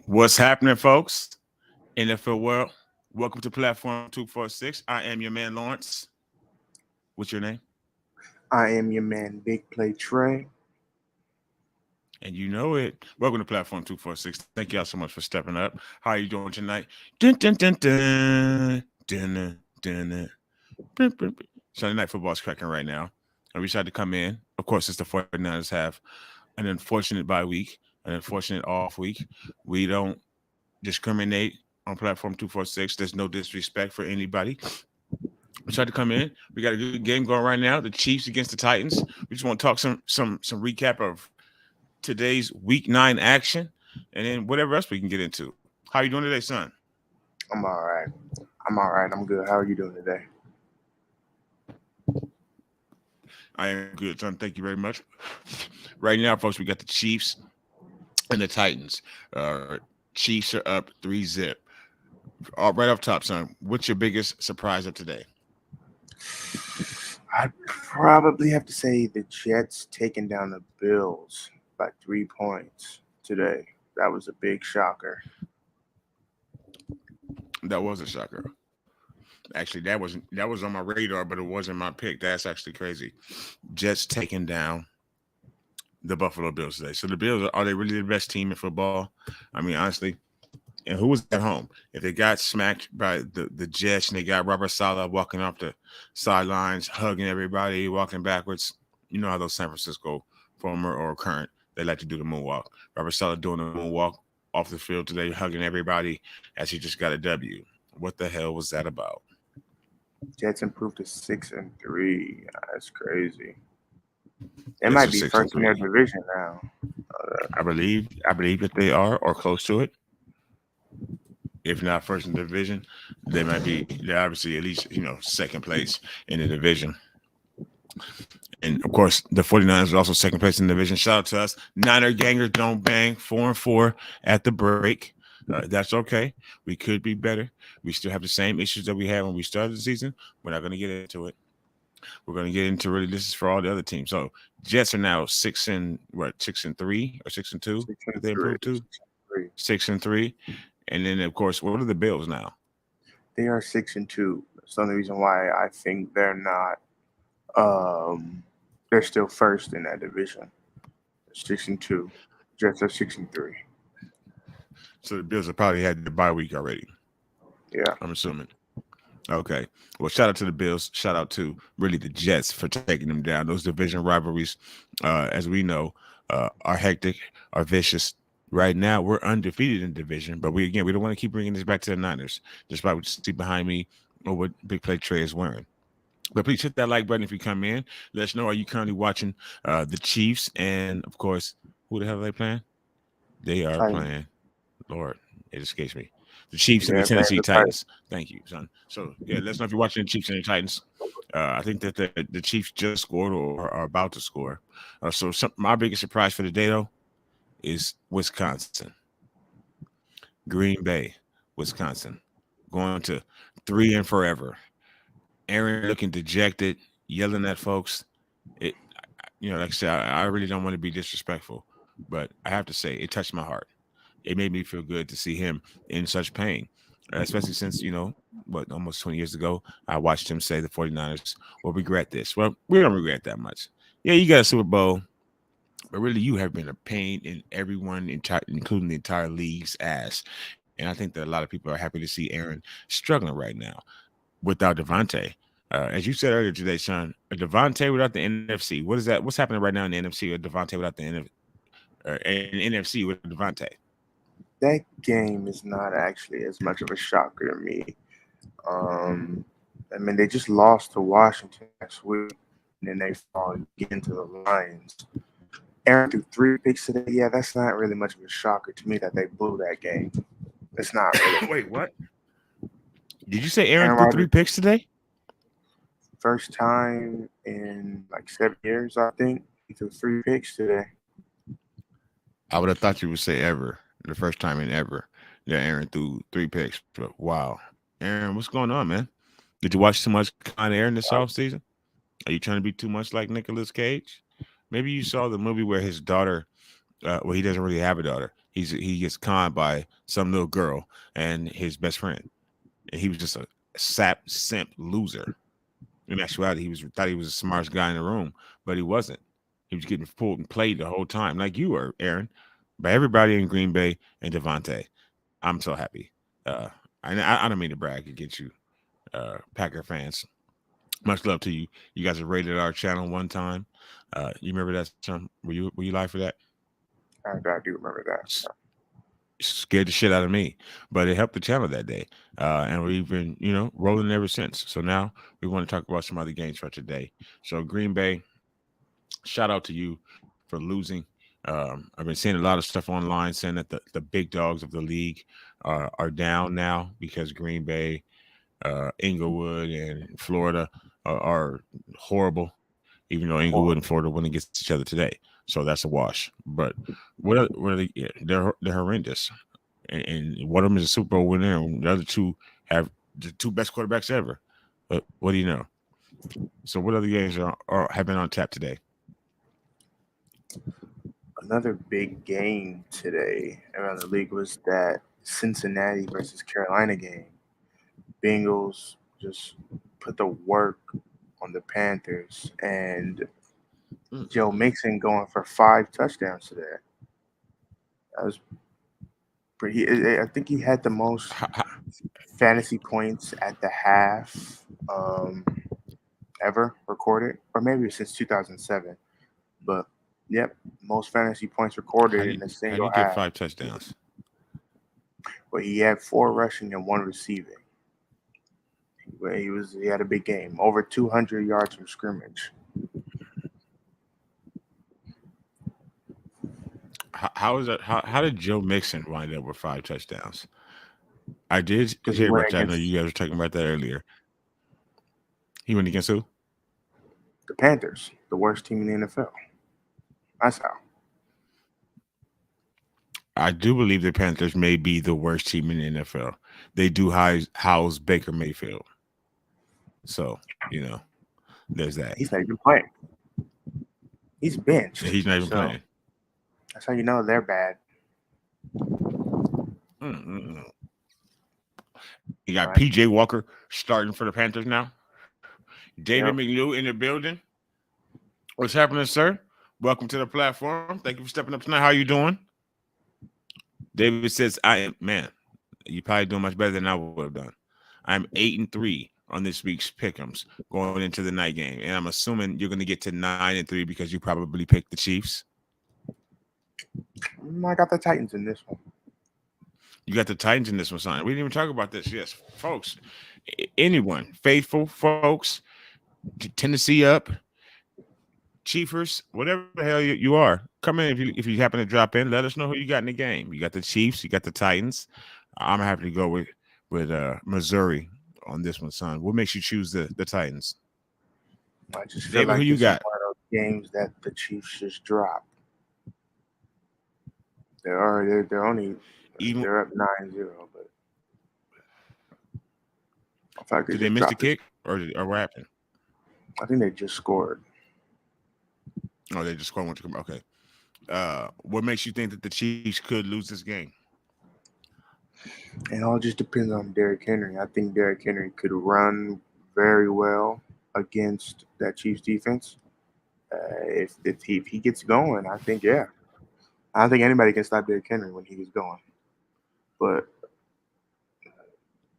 What's happening, folks? NFL world. Welcome to Platform 246. I am your man, Lawrence. What's your name? I am your man, Big Play Trey. And you know it. Welcome to Platform 246. Thank y'all so much for stepping up. How are you doing tonight? Dun, dun, dun, dun. Dun, dun, dun, dun. Brum, brum, brum. Sunday night football is cracking right now. And we decided to come in. Of course, it's the 49ers have an unfortunate bye week, an unfortunate off week. We don't discriminate on Platform 246. There's no disrespect for anybody. We tried to come in. We got a good game going right now. The Chiefs against the Titans. We just want to talk some recap of today's Week 9 action, and then whatever else we can get into. How you doing today, son? I'm all right. I'm all right. I'm good. How are you doing today? I am good, son. Thank you very much. Right now, folks, we got the Chiefs and the Titans. Chiefs are up 3-zip. Right off top, son. What's your biggest surprise of today? I'd probably have to say the Jets taking down the Bills by 3 points today. That was a big shocker. That was a shocker. Actually, that was on my radar, but it wasn't my pick. That's actually crazy. Jets taking down the Buffalo Bills today. So the Bills are they really the best team in football? I mean, honestly, and who was at home? If they got smacked by the Jets and they got Robert Saleh walking off the sidelines, hugging everybody, walking backwards, you know how those San Francisco former or current they like to do the moonwalk. Robert Saleh doing the moonwalk off the field today, hugging everybody as he just got a W. What the hell was that about? Jets improved to 6-3. That's crazy. They Jets are might be six and first in their three. division now. I believe that they are or close to it. If not first in the division, they might be. They're obviously at least second place in the division. And of course, the 49ers are also second place in the division. Shout out to us. Niner gangers don't bang 4-4 at the break. That's okay. We could be better. We still have the same issues that we had when we started the season. We're not going to get into it. We're going to get into really this is for all the other teams. So Jets are now 6-3 or 6-2 Six that and they three. improved to 6-3. 6-3. And then of course, what are the Bills now? They are 6-2. That's the only reason why I think they're not. They're still first in that division. 6-2. Jets are 6-3. So the Bills have probably had the bye week already. Yeah. I'm assuming. Okay. Well, shout out to the Bills. Shout out to really the Jets for taking them down. Those division rivalries, as we know, are hectic, are vicious. Right now, we're undefeated in division, but we don't want to keep bringing this back to the Niners, despite what you see behind me or what Big Play Trey is wearing. But please hit that like button if you come in. Let us know, are you currently watching the Chiefs? And, of course, who the hell are they playing? They are Titans. playing, Lord, it escapes me. The Chiefs and the Yeah, playing Tennessee the Titans. Titans. Thank you, son. So, yeah, let us know if you're watching the Chiefs and the Titans. I think that the Chiefs just scored or are about to score. My biggest surprise for the day, though, is Wisconsin. Green Bay, Wisconsin. Going to 3 and forever. Aaron looking dejected, yelling at folks. It, like I said, I really don't want to be disrespectful, but I have to say it touched my heart. It made me feel good to see him in such pain, especially since, almost 20 years ago, I watched him say the 49ers will regret this. Well, we don't regret that much. Yeah, you got a Super Bowl, but really you have been a pain in everyone, including the entire league's ass. And I think that a lot of people are happy to see Aaron struggling right now without Devontae. As you said earlier today, Sean, a Devontae without the NFC. What is that? What's happening right now in the NFC with Devontae without the NFC with Devontae? That game is not actually as much of a shocker to me. Um, I mean, they just lost to Washington last week, and then they fall again to the Lions. Aaron threw 3 picks today. Yeah, that's not really much of a shocker to me that they blew that game. It's not really. Wait, what? Did you say Aaron Aaron threw 3 picks Rodgers, today? first time in like 7 years, I think. He threw 3 picks today. I would have thought you would say ever, the first time in ever that Aaron threw 3 picks. But wow, Aaron, what's going on, man? Did you watch too much Con Air in this offseason? Are you trying to be too much like Nicolas Cage? Maybe you saw the movie where his daughter Well, he doesn't really have a daughter. He gets conned by some little girl and his best friend, and he was just a simp loser. In actuality, thought he was the smartest guy in the room, but he wasn't. He was getting pulled and played the whole time, like you were, Aaron, by everybody in Green Bay and Devontae. I'm so happy. I don't mean to brag against you, Packer fans. Much love to you. You guys have rated our channel one time. You remember that time? Were you live for that? I do remember that. S- Scared the shit out of me, but it helped the channel that day, and we've been rolling ever since. So now we want to talk about some other games for today. So Green Bay, shout out to you for losing. I've been seeing a lot of stuff online saying that the big dogs of the league are down now because Green Bay, Inglewood, and Florida are horrible. Even though Inglewood and Florida went against each other today, so that's a wash. But what are they? Yeah, they're horrendous, and one of them is a Super Bowl winner, and the other two have the two best quarterbacks ever. But what do you know? So what other games have been on tap today? Another big game today around the league was that Cincinnati versus Carolina game. Bengals just put the work on the Panthers, and Joe Mixon going for 5 touchdowns today. That was pretty. I think he had the most fantasy points at the half ever recorded, or maybe since 2007. But yep, most fantasy points recorded in a How do single you get half. 5 touchdowns? But he had 4 rushing and 1 receiving. But he had a big game, over 200 yards from scrimmage. How is that? How did Joe Mixon wind up with 5 touchdowns? I did Because he hear went about that. I know against you guys were talking about that earlier. He went against who? the Panthers, the worst team in the NFL. That's how. I do believe the Panthers may be the worst team in the NFL. They do house Baker Mayfield. So, there's that. He's not even playing. He's benched. He's not even So playing. that's how you know they're bad. Mm-mm. You got Right? PJ Walker starting for the Panthers now. David Yep. McNew in the building. What's happening, sir? Welcome to the platform. Thank you for stepping up tonight. How are you doing? David says, I am, man, you probably doing much better than I would have done. I'm 8-3 on this week's pick'ems going into the night game. And I'm assuming you're going to get to 9-3 because you probably picked the Chiefs. I got the Titans in this one. You got the Titans in this one, son. We didn't even talk about this. Yes, folks. Anyone, faithful folks, Tennessee up, Chiefers, whatever the hell you are, come in if you happen to drop in. Let us know who you got in the game. You got the Chiefs, you got the Titans. I'm happy to go with Missouri on this one, son. What makes you choose the Titans? I just feel David, like who you this got? is one of those games that the Chiefs just dropped. They're only Even they're up 9-0, but I feel like did they miss the kick or what happened? I think they just scored. Oh, they just scored. Okay. What makes you think that the Chiefs could lose this game? It all just depends on Derrick Henry. I think Derrick Henry could run very well against that Chiefs defense. If he gets going, I think I don't think anybody can stop Derrick Henry when he gets going. But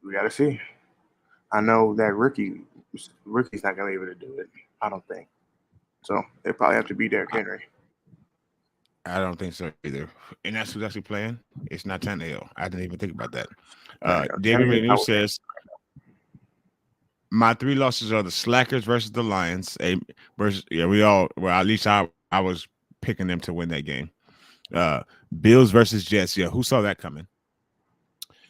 we got to see. I know that rookie's not going to be able to do it. I don't think. So they probably have to be Derrick Henry. I don't think so either. And that's who's actually playing. It's not Tannehill. I didn't even think about that. David McNew says, my 3 losses are the Slackers versus the Lions. At least I was picking them to win that game. Bills versus Jets. Yeah, who saw that coming?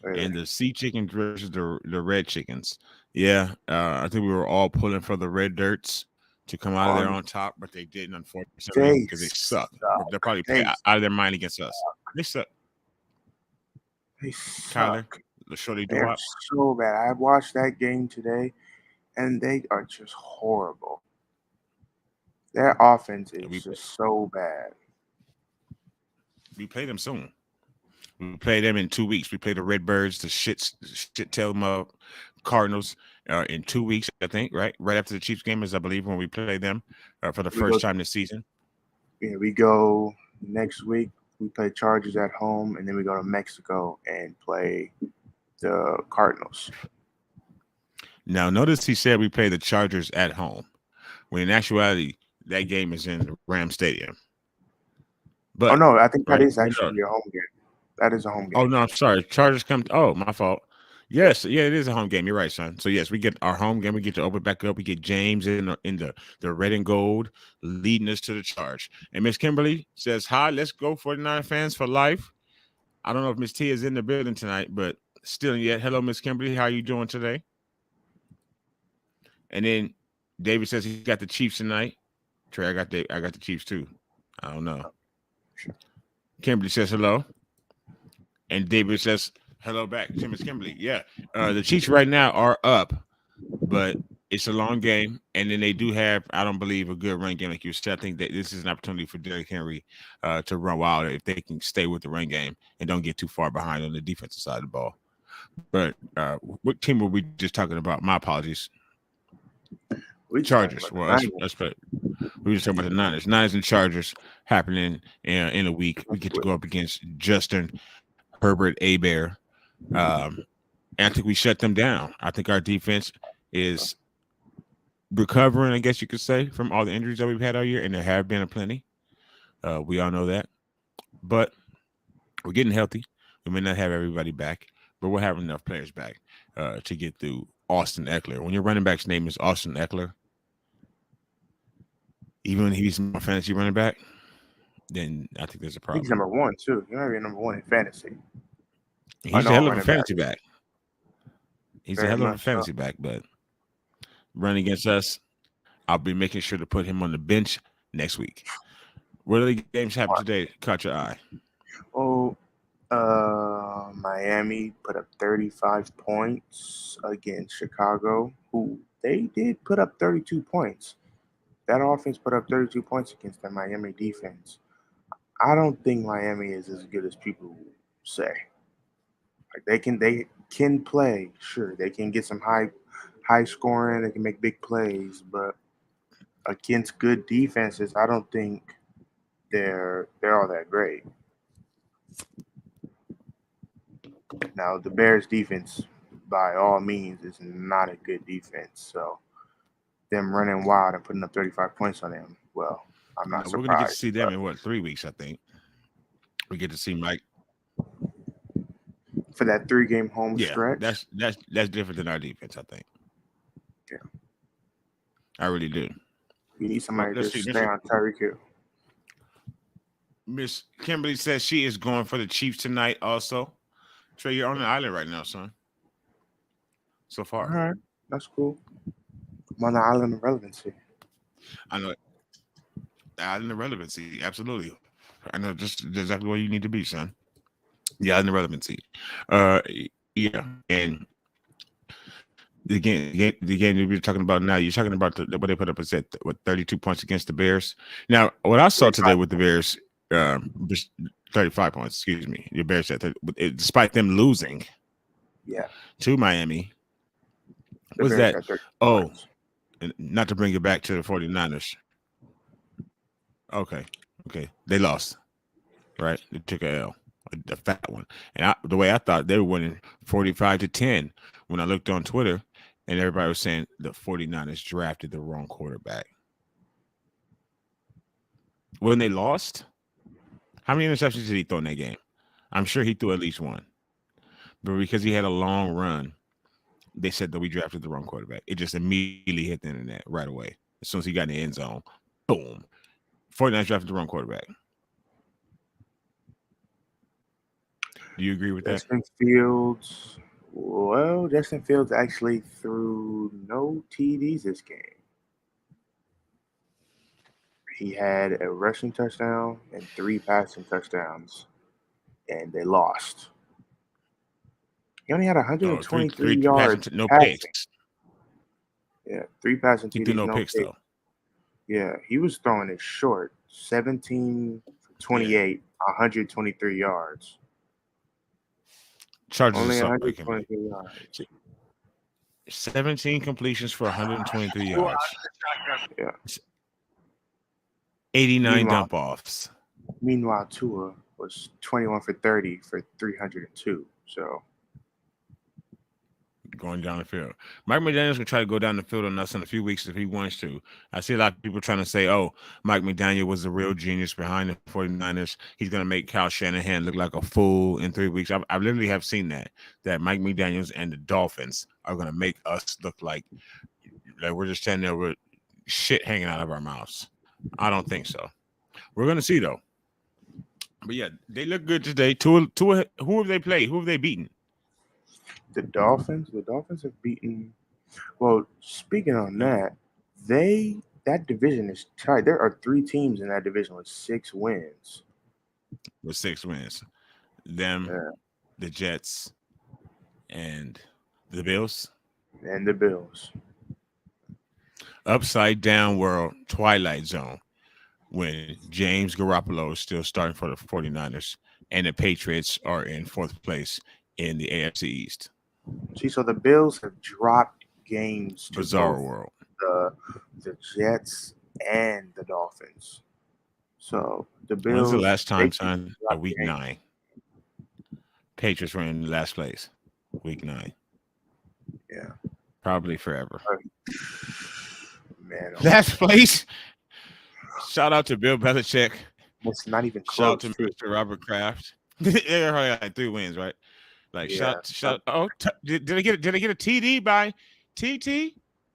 Really? And the Sea Chickens versus the Red Chickens. Yeah, I think we were all pulling for the Red Dirts to come out of there on top, but they didn't, unfortunately, because they suck. They're probably out of their mind against us. They suck. They suck. Kyler, the shorty do They're so bad. I watched that game today, and they are just horrible. Their offense is just so bad. we play them soon. We play them in 2 weeks. We play the Redbirds, the shit tail them up Cardinals in 2 weeks, I think, right? Right after the Chiefs game is, I believe, when we play them for the We go, first time this season. yeah, we go next week. We play Chargers at home, and then we go to Mexico and play the Cardinals. Now, notice he said we play the Chargers at home, when in actuality, that game is in Ram Stadium. But no, I think that right, is actually your home game. That is a home game. Oh no, I'm sorry. Chargers come. Oh, my fault. Yes, yeah, it is a home game. You're right, son. So yes, we get our home game. We get to open back up. We get James in the red and gold, leading us to the charge. And Miss Kimberly says, "Hi, let's go 49 fans for life." I don't know if Miss T is in the building tonight, but still yet. Hello, Miss Kimberly. How are you doing today? And then David says he got the Chiefs tonight. Trey, I got the Chiefs too. I don't know. Kimberly says hello. And David says, hello back to Miss Kimberly. Yeah. The Chiefs right now are up, but it's a long game. And then they do have, I don't believe, a good run game like you said. I think that this is an opportunity for Derrick Henry to run wild if they can stay with the run game and don't get too far behind on the defensive side of the ball. But what team were we just talking about? My apologies. Chargers. Well, that's we were just talking about the Niners. Niners and Chargers happening in a week. We get to go up against Justin Herbert Abear. And I think we shut them down. I think our defense is recovering, I guess you could say, from all the injuries that we've had all year, and there have been a plenty. We all know that. But we're getting healthy. We may not have everybody back, but we'll have enough players back to get through Austin Eckler. When your running back's name is Austin Eckler, even when he's my fantasy running back, then I think there's a problem. He's number one, too. He might be number one in fantasy. He's a hell of a fantasy back. He's a hell of a fantasy back, but running against us, I'll be making sure to put him on the bench next week. What other games happened today caught your eye? Oh, Miami put up 35 points against Chicago, who they did put up 32 points. That offense put up 32 points against the Miami defense. I don't think Miami is as good as people say. Like they can play, sure. They can get some high scoring, they can make big plays, but against good defenses, I don't think they're all that great. Now, the Bears defense, by all means, is not a good defense. So them running wild and putting up 35 points on them, well, I'm not surprised. We're going to get to see them in, 3 weeks, I think. We get to see Mike. For that 3-game home stretch? That's different than our defense, I think. Yeah. I really do. You need somebody to stay on Tyreek Hill. Miss Kimberly says she is going for the Chiefs tonight also. Trey, you're on the island right now, son. So far. All right. That's cool. I'm on the island of relevancy. I know. The island of relevancy. Absolutely. I know just exactly where you need to be, son. The island of relevancy. Yeah. And the game that we're talking about now, you're talking about what they put up is at 32 points against the Bears. Now, what I saw today with the Bears, 35 points, excuse me. The Bears said despite them losing to Miami. Was that? Oh, not to bring it back to the 49ers. Okay. They lost, right? They took a L, a fat one. And the way I thought they were winning 45-10 when I looked on Twitter, and everybody was saying the 49ers drafted the wrong quarterback. When they lost, how many interceptions did he throw in that game? I'm sure he threw at least one. But because he had a long run, they said that we drafted the wrong quarterback. It just immediately hit the internet right away. As soon as he got in the end zone, boom. 49ers drafted the wrong quarterback. Do you agree with that? Justin Fields actually threw no TDs this game. He had a rushing touchdown and 3 passing touchdowns, and they lost. He only had 123 yards. No picks. Yeah, 3 passing TDs. He threw no picks, though. Yeah, he was throwing it short. 17 for 28, 123 yards. Chargers Only is up quick. 123 yards. 17 completions for 123 yards. Yeah. 89 dump offs. Meanwhile, Tua was 21 for 30 for 302. So going down the field. Mike McDaniel's gonna try to go down the field on us in a few weeks if he wants to. I see a lot of people trying to say, oh, Mike McDaniel was the real genius behind the 49ers. He's gonna make Kyle Shanahan look like a fool in 3 weeks. I literally have seen that Mike McDaniels and the Dolphins are gonna make us look like we're just standing there with shit hanging out of our mouths. I don't think so. We're gonna see though. But yeah, they look good today. Tua, who have they played? Who have they beaten? The Dolphins have beaten. Well, speaking on that, that division is tight. There are 3 teams in that division with 6 wins. With 6 wins, them, the Jets, and the Bills. And the Bills. Upside down world, Twilight Zone, when James Garoppolo is still starting for the 49ers and the Patriots are in 4th place in the AFC East. See, so the Bills have dropped games to Bizarre world. The Jets and the Dolphins. So the Bills. When's the last time, son? Week 9. Patriots were in last place. Week 9. Yeah. Probably forever. Man. Last place. Shout out to Bill Belichick. It's not even close. Shout out to Mr. Robert Kraft. They already had 3 wins, right? Like shout. Oh, did they get a TD by TT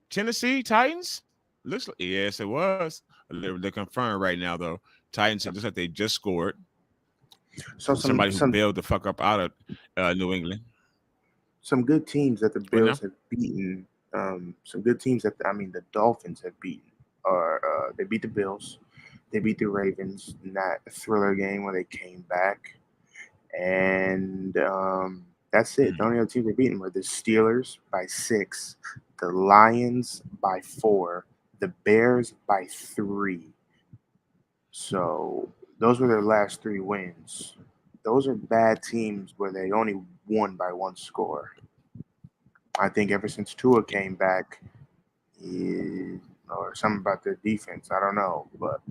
Tennessee Titans? Looks like yes, it was. They're confirmed right now though. Titans, it looks like they just scored. So somebody who bailed the fuck up out of New England. Some good teams that the Bills have beaten. Some good teams that the Dolphins have beaten. They beat the Bills. They beat the Ravens in that thriller game where they came back. And that's it. The only other team they beaten were the Steelers by 6, the Lions by 4, the Bears by 3. So those were their last 3 wins. Those are bad teams where they only won by 1 score. I think ever since Tua came back, or something about their defense, I don't know, but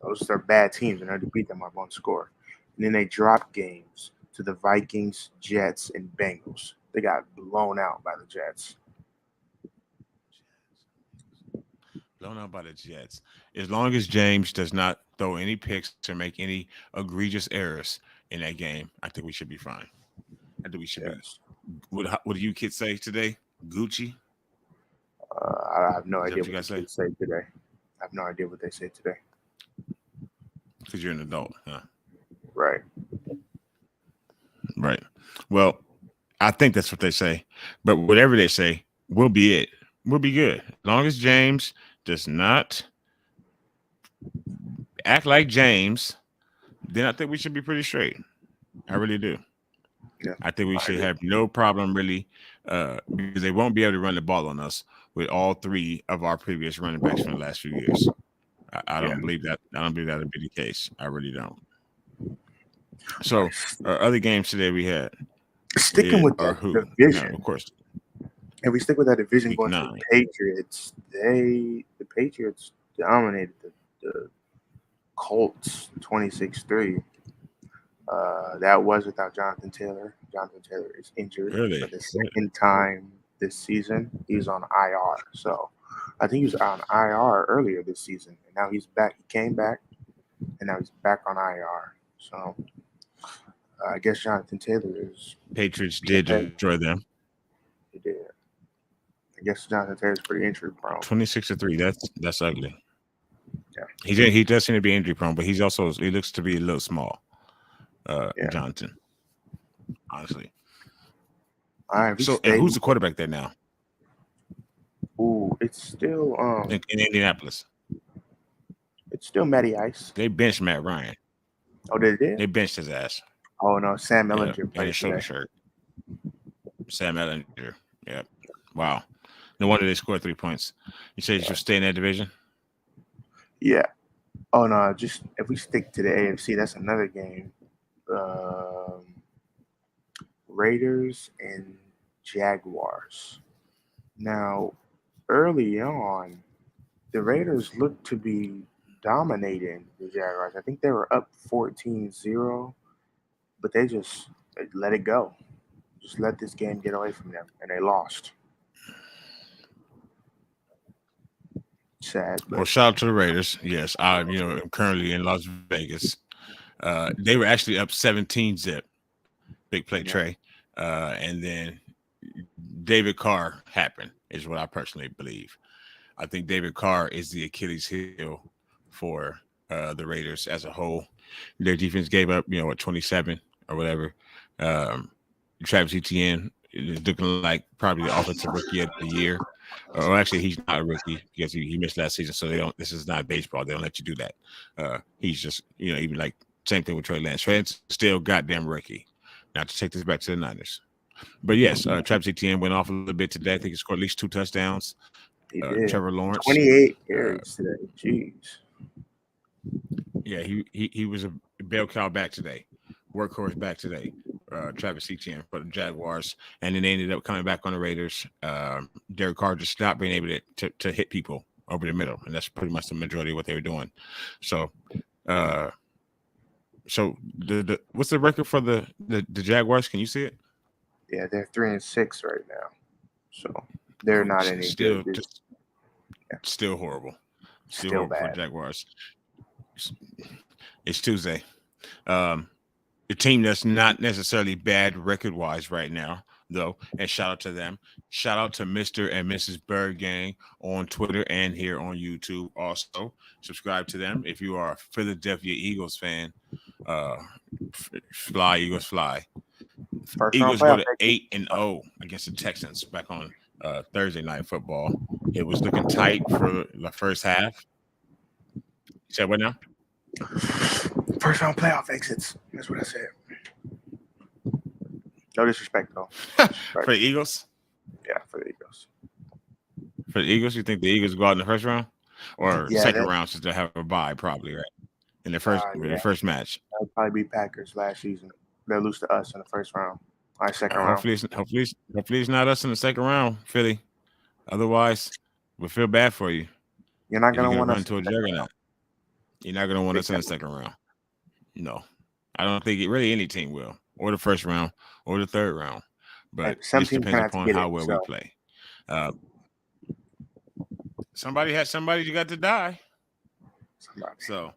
those are bad teams, and they beat them by 1 score. And then they dropped games to the Vikings, Jets, and Bengals. They got blown out by the Jets. Blown out by the Jets. As long as James does not throw any picks or make any egregious errors in that game, I think we should be fine. I think we should be. What do you kids say today? Gucci? I have no idea what you guys say today. I have no idea what they say today. Because you're an adult, huh? Right. Right. Well, I think that's what they say. But whatever they say, we'll be it. We'll be good. As long as James does not act like James, then I think we should be pretty straight. I really do. Yeah, I think we should have no problem really because they won't be able to run the ball on us with all 3 of our previous running backs from the last few years. I don't believe that. I don't believe that would be the case. I really don't. So other games today we had. Sticking with that division. No, of course. And we stick with that division Week going 9. to the Patriots. The Patriots dominated the Colts 26-3. That was without Jonathan Taylor. Jonathan Taylor is injured for the second time this season. He's on IR. So I think he was on IR earlier this season, and now he's back. He came back, and now he's back on IR. So I guess Jonathan Taylor is. Patriots did destroy them. He did. I guess Jonathan Taylor's pretty injury prone. 26-3. That's ugly. Yeah. He does seem to be injury prone, but he looks to be a little small. Johnson, honestly. All right. So, and who's the quarterback there now? Ooh, it's still in Indianapolis. It's still Matty Ice. They benched Matt Ryan. Oh, they did? They benched his ass. Oh no, Sam Ehlinger played shoulder shirt. Sam Ehlinger. Yeah. Wow. No wonder they scored 3 points. You say you should stay in that division? Yeah. Oh no, just if we stick to the AFC, that's another game. Um, Raiders and Jaguars. Now, early on, the Raiders looked to be dominating the Jaguars. I think they were up 14-0, but they let it go. Just let this game get away from them, and they lost. Sad, Well, but shout out to the Raiders. Yes, I am currently in Las Vegas. They were actually up 17-0. Big play yeah, Trey. And then David Carr happened, is what I personally believe. I think David Carr is the Achilles heel for the Raiders as a whole. Their defense gave up, 27 or whatever. Um, Travis Etienne is looking like probably the offensive rookie of the year. Or actually, he's not a rookie because he missed last season. So they don't. This is not baseball. They don't let you do that. He's just, even like same thing with Trey Lance. Trey Lance still goddamn rookie. Now to take this back to the Niners. But yes, Travis Etienne went off a little bit today. I think he scored at least 2 touchdowns. he did. Trevor Lawrence, 28 uh, carries today. Jeez. yeah, he was a bell cow back today, workhorse back today. Travis Etienne for the Jaguars, and then they ended up coming back on the Raiders. Derek Carr just not being able to hit people over the middle, and that's pretty much the majority of what they were doing. So, uh, the what's the record for the Jaguars? Can you see it? Yeah, they're 3-6 right now, so they're not any Still, good. just still horrible. Still Still horrible for bad. Jaguars. It's Tuesday. The team that's not necessarily bad record wise right now, though, and shout out to them. Shout out to Mr. and Mrs. Bird Gang on Twitter and here on YouTube. Also, subscribe to them if you are a Philadelphia Eagles fan. Fly Eagles fly. First round Eagles go playoff to exit. 8-0 against the Texans back on Thursday Night Football. It was looking tight for the first half. You said what now? First round playoff exits. That's what I said. No disrespect though. For the Eagles? Yeah, for the Eagles. For the Eagles, you think the Eagles go out in the first round or Yeah, second round since they have a bye, probably, right? In the first match. that'll probably be Packers last season. They'll lose to us in the first round. Our second round. Hopefully it's not us in the second round, Philly. Otherwise, we feel bad for you. You're not If you're gonna gonna want run us. into a juggernaut, you're not gonna want us in the second round. No, I don't think really any team will, or the first round, or the third round. But Some it teams depends have to upon get how it, well so. we play. Somebody you got to die. Somebody. So,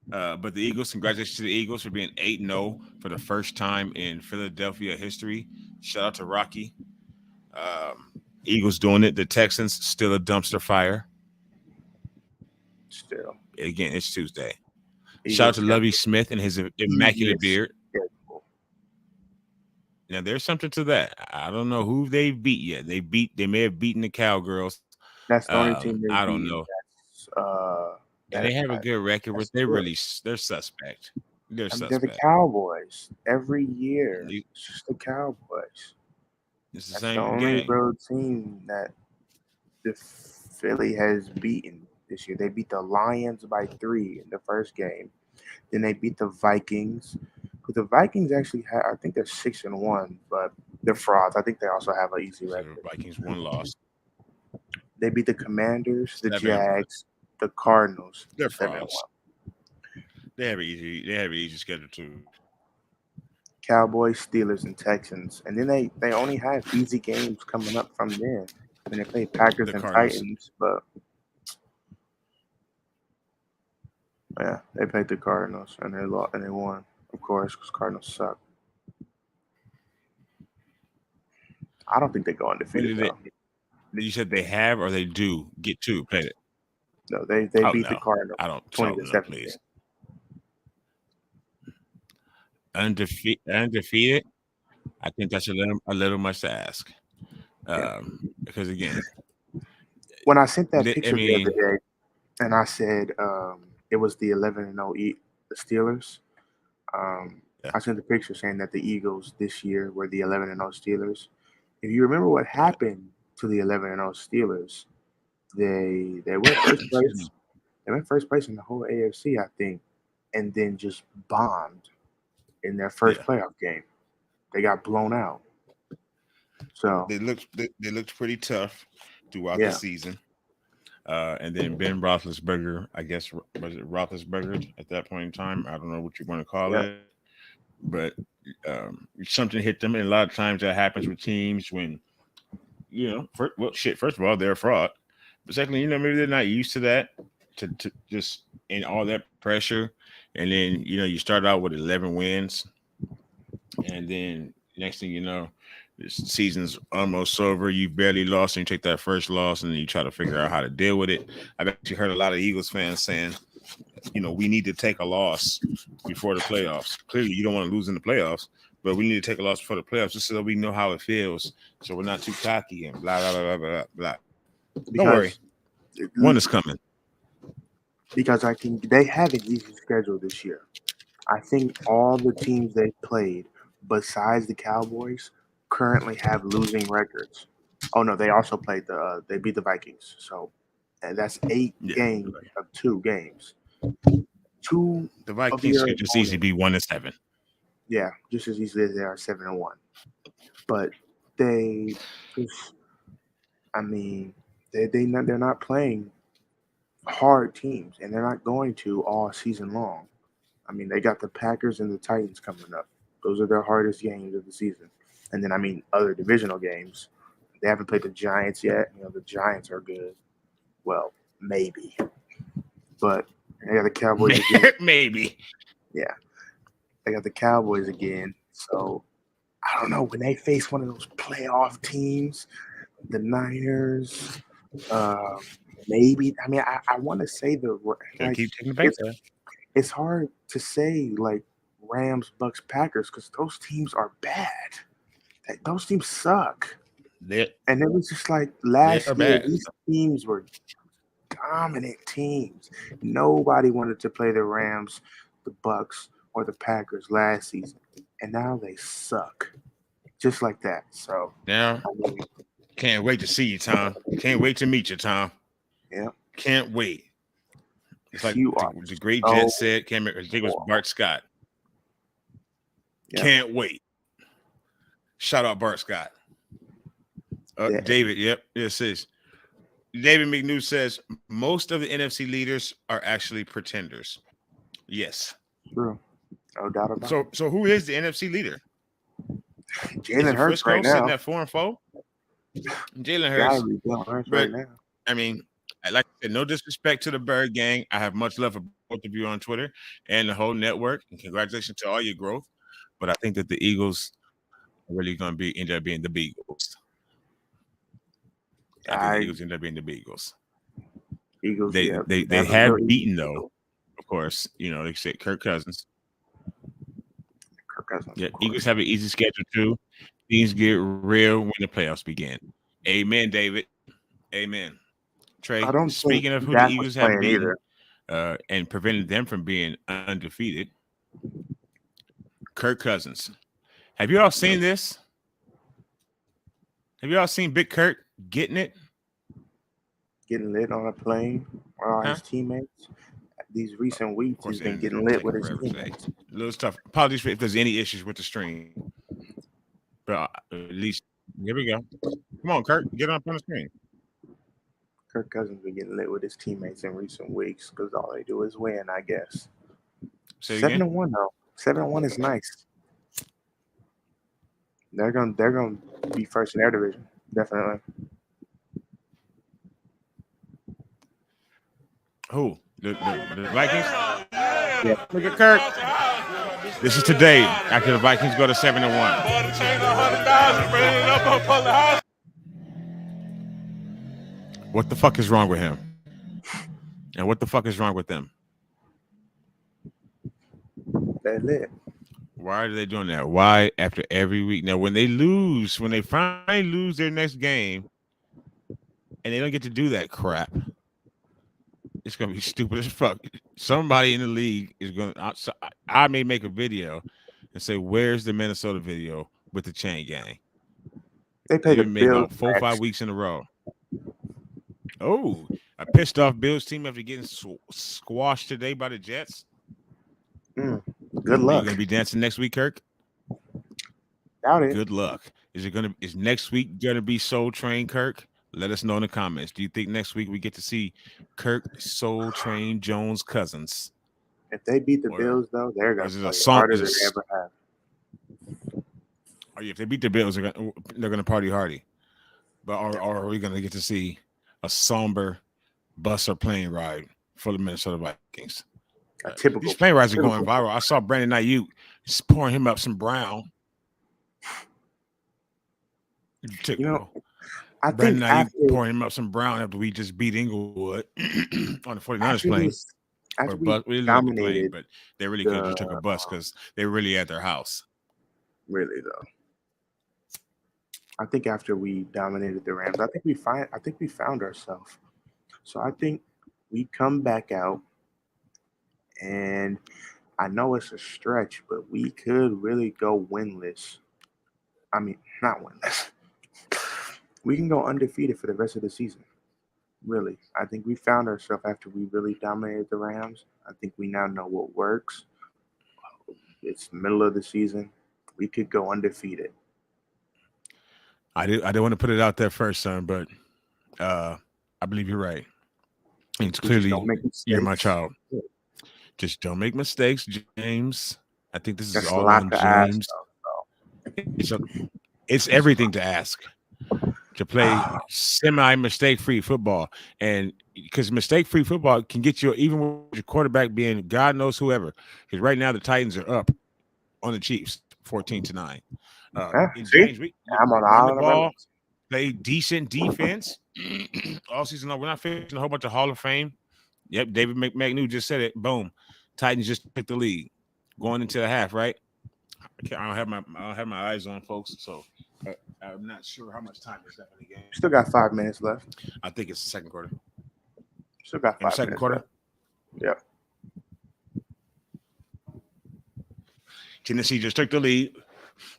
but the Eagles, congratulations to the Eagles for being 8-0 for the first time in Philadelphia history. Shout out to Rocky. Eagles doing it. The Texans still a dumpster fire. Still. Again, it's Tuesday. Eagles Shout out to got Lovie Smith and his immaculate easiest beard. schedule. Now there's something to that. I don't know who they've beat yet. They may have beaten the Cowgirls. That's the only team they I don't beat. know. That's And they have a good record, but they're suspect. They're they're the suspect. Cowboys every year. You- It's just the Cowboys. It's the That's same the only game. road team that the Philly has beaten this year. They beat the Lions by 3 in the first game. Then they beat the Vikings. But the Vikings actually I think they're 6-1, but they're frauds. I think they also have an easy So record. the Vikings 1 loss. They beat the Commanders, the 7-1. Jags, the Cardinals. They're 7-1. frauds. They have an easy schedule too. Cowboys, Steelers, and Texans. And then they only have easy games coming up from then. And they play Packers and Titans, but yeah, they played the Cardinals and they lost and they won, of course, because Cardinals suck. I don't think they go undefeated though. You said they have or they do get to play it. No, they beat the Cardinals. I don't 20-17. Please. Undefeated. I think that's a little much to ask. Because again, when I sent that picture the other day, and I said it was the 11-0 the Steelers. I sent the picture saying that the Eagles this year were the 11-0 Steelers. If you remember what happened to the 11-0 Steelers, they were first place. They went first place in the whole AFC, I think, and then just bombed in their first Yeah. playoff game. They got blown out. So They looked pretty tough throughout the yeah, season. And then Ben Roethlisberger, I guess, was it Roethlisberger at that point in time? I don't know what you want to call Yep. it, but something hit them. And a lot of times that happens with teams when, first of all, they're a fraud. But secondly, maybe they're not used to that, to just in all that pressure. And then, you start out with 11 wins. And then next thing you know, this season's almost over. You barely lost, and you take that first loss, and then you try to figure out how to deal with it. I've actually heard a lot of Eagles fans saying, we need to take a loss before the playoffs. Clearly, you don't want to lose in the playoffs, but we need to take a loss before the playoffs just so that we know how it feels, so we're not too cocky and blah blah blah blah blah. Don't worry, one is coming. Because I think they have an easy schedule this year. I think all the teams they played, besides the Cowboys, currently have losing records. Oh no, they also played they beat the Vikings. So and that's 8 games of 2 games. Two The Vikings could just easily be 1-7. Yeah, just as easily as they are 7-1. But they just, they're not playing hard teams, and they're not going to all season long. They got the Packers and the Titans coming up. Those are their hardest games of the season. And then, other divisional games. They haven't played the Giants yet. The Giants are good. Well, maybe. But they got the Cowboys again. Maybe. Yeah. They got the Cowboys again. So, I don't know. When they face one of those playoff teams, the Niners, maybe. I want to say keep taking the bait. It's hard to say like Rams, Bucks, Packers because those teams are bad. Those teams suck. And it was just like last year, these teams were dominant teams. Nobody wanted to play the Rams, the Bucks, or the Packers last season. And now they suck. Just like that. So now can't wait to see you, Tom. Can't wait to meet you, Tom. Yeah. Can't wait. It's like the great Jet said, I think it was Bart Scott. Yep. Can't wait. Shout out Bart Scott. David, yep, this is. David McNew says most of the NFC leaders are actually pretenders. Yes. True. No doubt about it. So who is the NFC leader? Jalen Hurts right now. Sitting at 4-4? Jalen Hurts. Right now. Like I said, no disrespect to the Bird Gang. I have much love for both of you on Twitter and the whole network. And congratulations to all your growth. But I think that the Eagles are really going to end up being the Beagles. I think the Eagles end up being the Beagles. Eagles. They have beaten though. Of course, they said Kirk Cousins. Yeah, Eagles have an easy schedule too. Things get real when the playoffs begin. Amen, David. Amen. Trey, speaking of who the Eagles have beaten and prevented them from being undefeated, Kirk Cousins. Have you all seen this? Have you all seen Big Kirk getting it? Getting lit on a plane with all his teammates. These recent weeks, he's been getting lit with his teammates. A little tough. Apologies if there's any issues with the stream. But at least, here we go. Come on, Kirk. Get up on the screen. Kirk Cousins been getting lit with his teammates in recent weeks because all they do is win, I guess. 7-1 though. 7-1 is nice. They're gonna be first in their division, definitely. Who? The Vikings? Yeah. Look at Kirk. This is today after the Vikings go to 7-1. What the fuck is wrong with him? And what the fuck is wrong with them? They're lit. Why are they doing that? Why after every week? Now, when they finally lose their next game, and they don't get to do that crap, it's gonna be stupid as fuck. Somebody in the league is gonna. I may make a video and say, "Where's the Minnesota video with the Chain Gang?" They played the Bills 4 or 5 weeks in a row. Oh, A pissed off Bills team after getting squashed today by the Jets. Good Are you luck. going to be dancing next week, Kirk? Doubt it. Good luck. Is next week going to be Soul Train, Kirk? Let us know in the comments. Do you think next week we get to see Kirk Soul Train Jones Cousins? If they beat the Bills, though, they're going to play harder than they ever have. Oh, yeah, if they beat the Bills, they're going to party hardy. But are we going to get to see a somber bus or plane ride for the Minnesota Vikings? These plane rides are going viral. I saw Brandon Ayuk pouring him up some brown. I think Ayuk pouring him up some brown after we just beat Inglewood on the 49ers plane. We dominated, but they really could have just took a bus because they're really at their house. Really, though. I think after we dominated the Rams, I think we found ourselves. So I think we come back out, and I know it's a stretch, but we could really go winless. I mean, not winless. We can go undefeated for the rest of the season. Really. I think we found ourselves after we really dominated the Rams. I think we now know what works. It's the middle of the season. We could go undefeated. I don't want to put it out there first, son, but I believe you're right. It's clearly you're my child. Yeah. Just don't make mistakes, James. I think this is all on James. It's everything to ask to play semi-mistake-free football, and because mistake-free football can get you even with your quarterback being God knows whoever. Because right now the Titans are up on the Chiefs, 14-9. James, I'm on the ball. Play decent defense all season long. We're not facing a whole bunch of Hall of Fame. Yep, David McNew just said it. Boom, Titans just took the lead going into the half. Right? I don't have my eyes on, folks. So I'm not sure how much time is left in the game. Still got 5 minutes left. I think it's the second quarter. Still got 5 minutes. Second quarter. Left. Yeah. Tennessee just took the lead.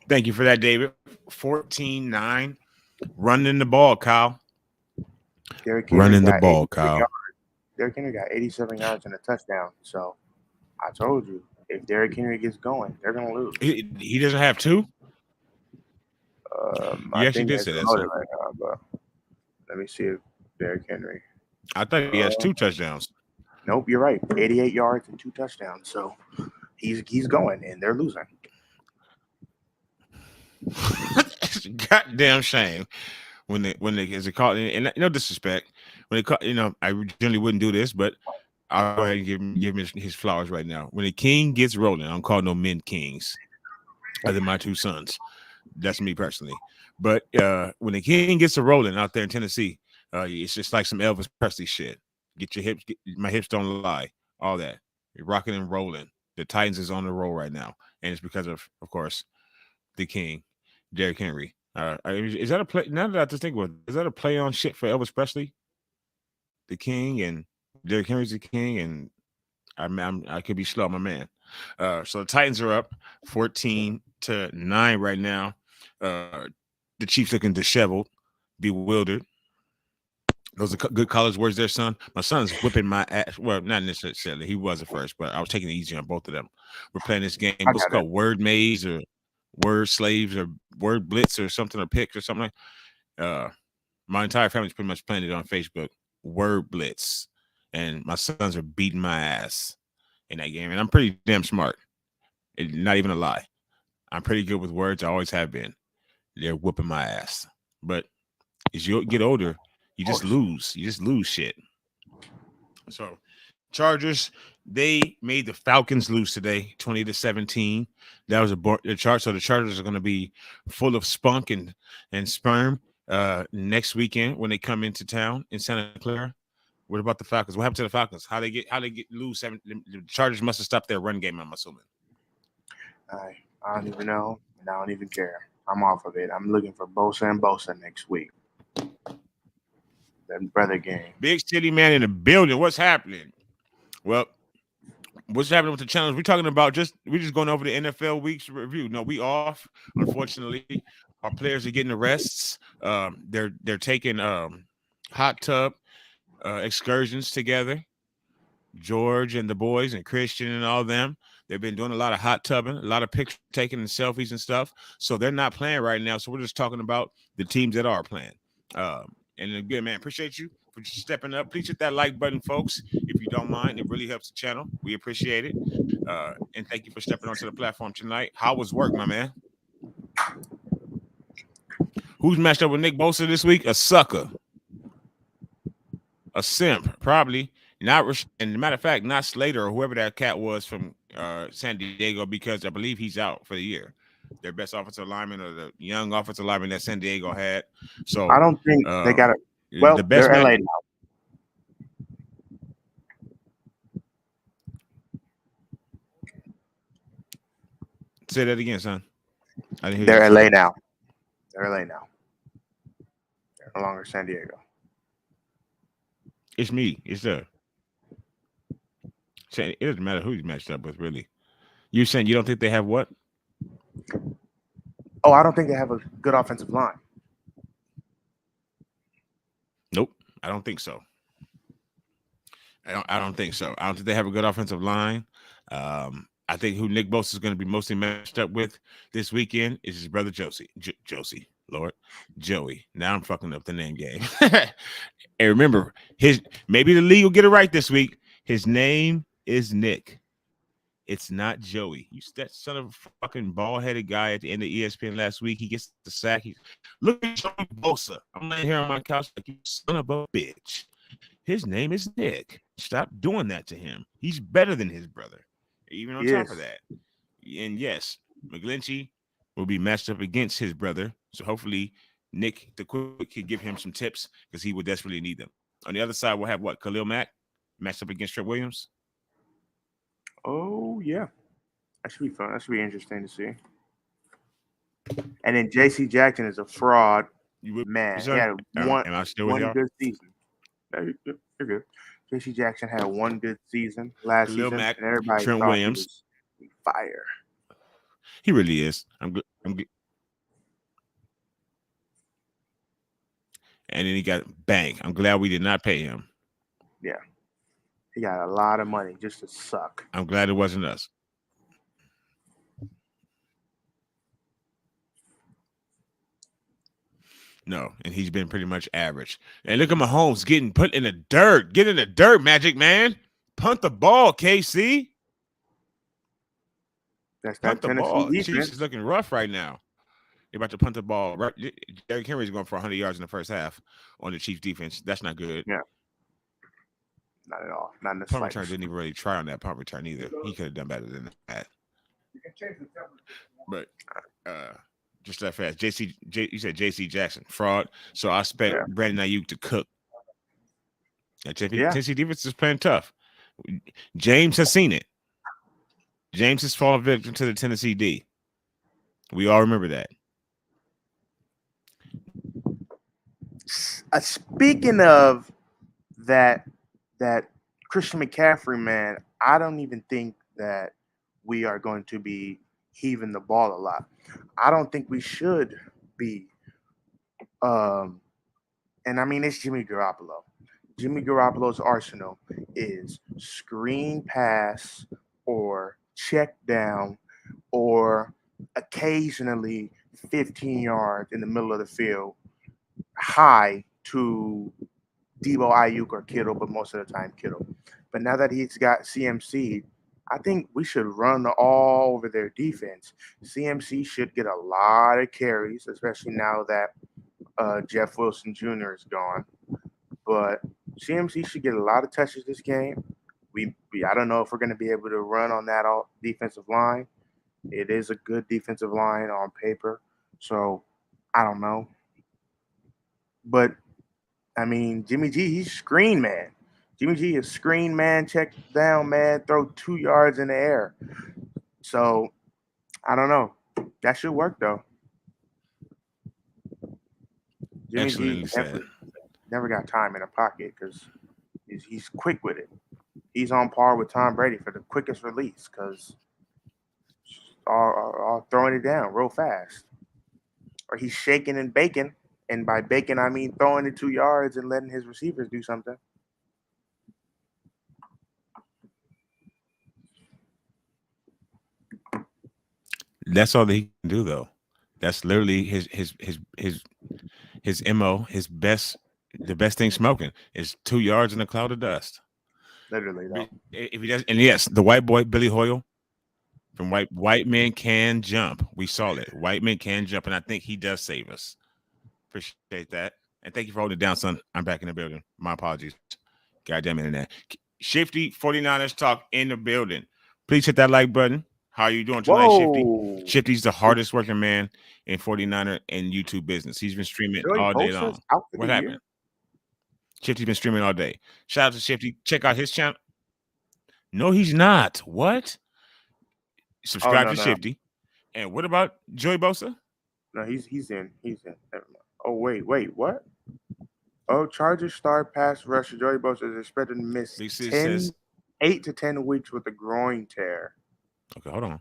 Thank you for that, David. 14-9. Running the ball, Kyle. Running the ball, Kyle. Derrick Henry got 87 yards and a touchdown. So I told you, if Derrick Henry gets going, they're going to lose. He doesn't have two? You actually did say that. Right now, but let me see if Derrick Henry. I thought he has 2 touchdowns. Nope, you're right. 88 yards and 2 touchdowns. So he's going, and they're losing. It's a goddamn shame when they as they call it, and no disrespect when they call, I generally wouldn't do this, but I'll go ahead and give him his flowers right now. When the king gets rolling, I don't call no men kings other than my 2 sons. That's me personally. But when the king gets to rolling out there in Tennessee, it's just like some Elvis Presley shit. Get your hips, my hips don't lie. All that. You're rocking and rolling. The Titans is on the roll right now, and it's because of course, the king, Derrick Henry. Is that a play? Now that I just think about it, is that a play on shit for Elvis Presley? The king and Derrick Henry's the king, and I could be slow, my man. So the Titans are up 14-9 right now. The Chiefs looking disheveled, bewildered. Those are good college words there, son. My son's whipping my ass. Well, not necessarily. He was at first, but I was taking it easy on both of them. We're playing this game. What's it called? Word maze or word slaves or word blitz or something, or picks or something like. My entire family's pretty much playing it on Facebook. Word blitz, and my sons are beating my ass in that game, and I'm pretty damn smart. Not even a lie. I'm pretty good with words. I always have been. They're whooping my ass, but as you get older, you just lose. You just lose shit. So, Chargers, they made the Falcons lose today, 20-17. That was a chart. So the Chargers are going to be full of spunk and sperm next weekend when they come into town in Santa Clara. What about the Falcons? What happened to the Falcons? How they lose 7? The Chargers must have stopped their run game, I'm assuming. I don't even know, and I don't even care. I'm off of it. I'm looking for Bosa and Bosa next week. That brother game. Big City Man in the building. What's happening? Well, what's happening with the challenge? We're talking about we're just going over the NFL week's review. No, we off. Unfortunately, our players are getting arrests. They're taking hot tub excursions together. George and the boys and Christian and all them. They've been doing a lot of hot tubbing, a lot of picture taking and selfies and stuff. So they're not playing right now. So we're just talking about the teams that are playing. And again, man, appreciate you for stepping up. Please hit that like button, folks, if you don't mind. It really helps the channel. We appreciate it. And thank you for stepping onto the platform tonight. How was work, my man? Who's matched up with Nick Bosa this week? A sucker. A simp, probably. Not, and matter of fact, not Slater or whoever that cat was from San Diego, because I believe he's out for the year. Their best offensive lineman, or the young offensive lineman that San Diego had. So I don't think they got it. Well, the best they're LA man. now. Say that again, son. I didn't hear They're you. LA now. They're LA now. They're no longer San Diego. It's me. It's there. It doesn't matter who he's matched up with, really. You're saying you don't think they have what? Oh, I don't think they have a good offensive line. Nope, I don't think so. I don't think so. I don't think they have a good offensive line. I think who Nick Bosa is going to be mostly matched up with this weekend is his brother Josie. Joey. Now I'm fucking up the name game. And remember, maybe the league will get it right this week. His name is Nick. It's not Joey. You that son of a fucking bald-headed guy at the end of ESPN last week. He gets the sack. Look at Joey Bosa. I'm laying here on my couch like, you son of a bitch. His name is Nick. Stop doing that to him. He's better than his brother. Even on top of that. And yes, McGlinchey will be matched up against his brother. So hopefully Nick the Quick can give him some tips, because he would desperately need them. On the other side, we'll have what? Khalil Mack matched up against Trent Williams. Oh, yeah. That should be fun. That should be interesting to see. And then J.C. Jackson is a fraud. Man, he had one good season. You're good. J.C. Jackson had one good season last season. Mack, and everybody Trent Williams. He was fire. He really is. I'm good. And then he got bank. I'm glad we did not pay him. Yeah. He got a lot of money just to suck. I'm glad it wasn't us. No, and he's been pretty much average. And look at Mahomes getting put in the dirt. Get in the dirt, Magic Man. Punt the ball, KC. That's punt that the ball. Defense. Chiefs is looking rough right now. They're about to punt the ball. Right, Derrick Henry's going for 100 yards in the first half on the Chiefs defense. That's not good. Yeah. Not at all. Not in the punt return didn't even really try on that punt return either. He could have done better than that. But just that fast. You said J.C. Jackson, fraud. So I expect Brandon Ayuk to cook. Tennessee defense is playing tough. James has seen it. James has fallen victim to the Tennessee D. We all remember that. Speaking of that Christian McCaffrey, man, I don't even think that we are going to be heaving the ball a lot. I don't think we should be. And I mean, it's Jimmy Garoppolo. Jimmy Garoppolo's arsenal is screen pass or check down or occasionally 15 yards in the middle of the field high to Debo, Ayuk, or Kittle, but most of the time Kittle. But now that he's got CMC, I think we should run all over their defense. CMC should get a lot of carries, especially now that Jeff Wilson Jr. is gone. But CMC should get a lot of touches this game. I don't know if we're going to be able to run on that defensive line. It is a good defensive line on paper. So I don't know. But, I mean, Jimmy G, he's screen man. Jimmy G is screen man, check down man, throw 2 yards in the air. So, I don't know. That should work, though. Jimmy G never got time in the pocket because he's quick with it. He's on par with Tom Brady for the quickest release because all throwing it down real fast. Or he's shaking and baking. And by baking, I mean throwing it 2 yards and letting his receivers do something. That's all that he can do, though. That's literally his mo. The best thing smoking is 2 yards in a cloud of dust. Literally, though. If he does, and yes, the white boy Billy Hoyle from White Men Can Jump. We saw it. White Men Can Jump, and I think he does save us. Appreciate that, and thank you for holding it down, son. I'm back in the building. My apologies. Goddamn internet. Shifty 49ers talk in the building. Please hit that like button. How are you doing tonight, Shifty? Whoa. Shifty's the hardest working man in 49er and YouTube business. He's been streaming Joey all day Bosa's long. out for What the happened? year? Shifty's been streaming all day. Shout out to Shifty. Check out his channel. No, he's not. What? Subscribe no, to no. Shifty. And what about Joey Bosa? No, he's in. He's in. Never mind. Oh, wait, what? Oh, Chargers star pass rusher Joey Bosa is expected to miss Lisa says 8 to 10 weeks with a groin tear. Okay, hold on.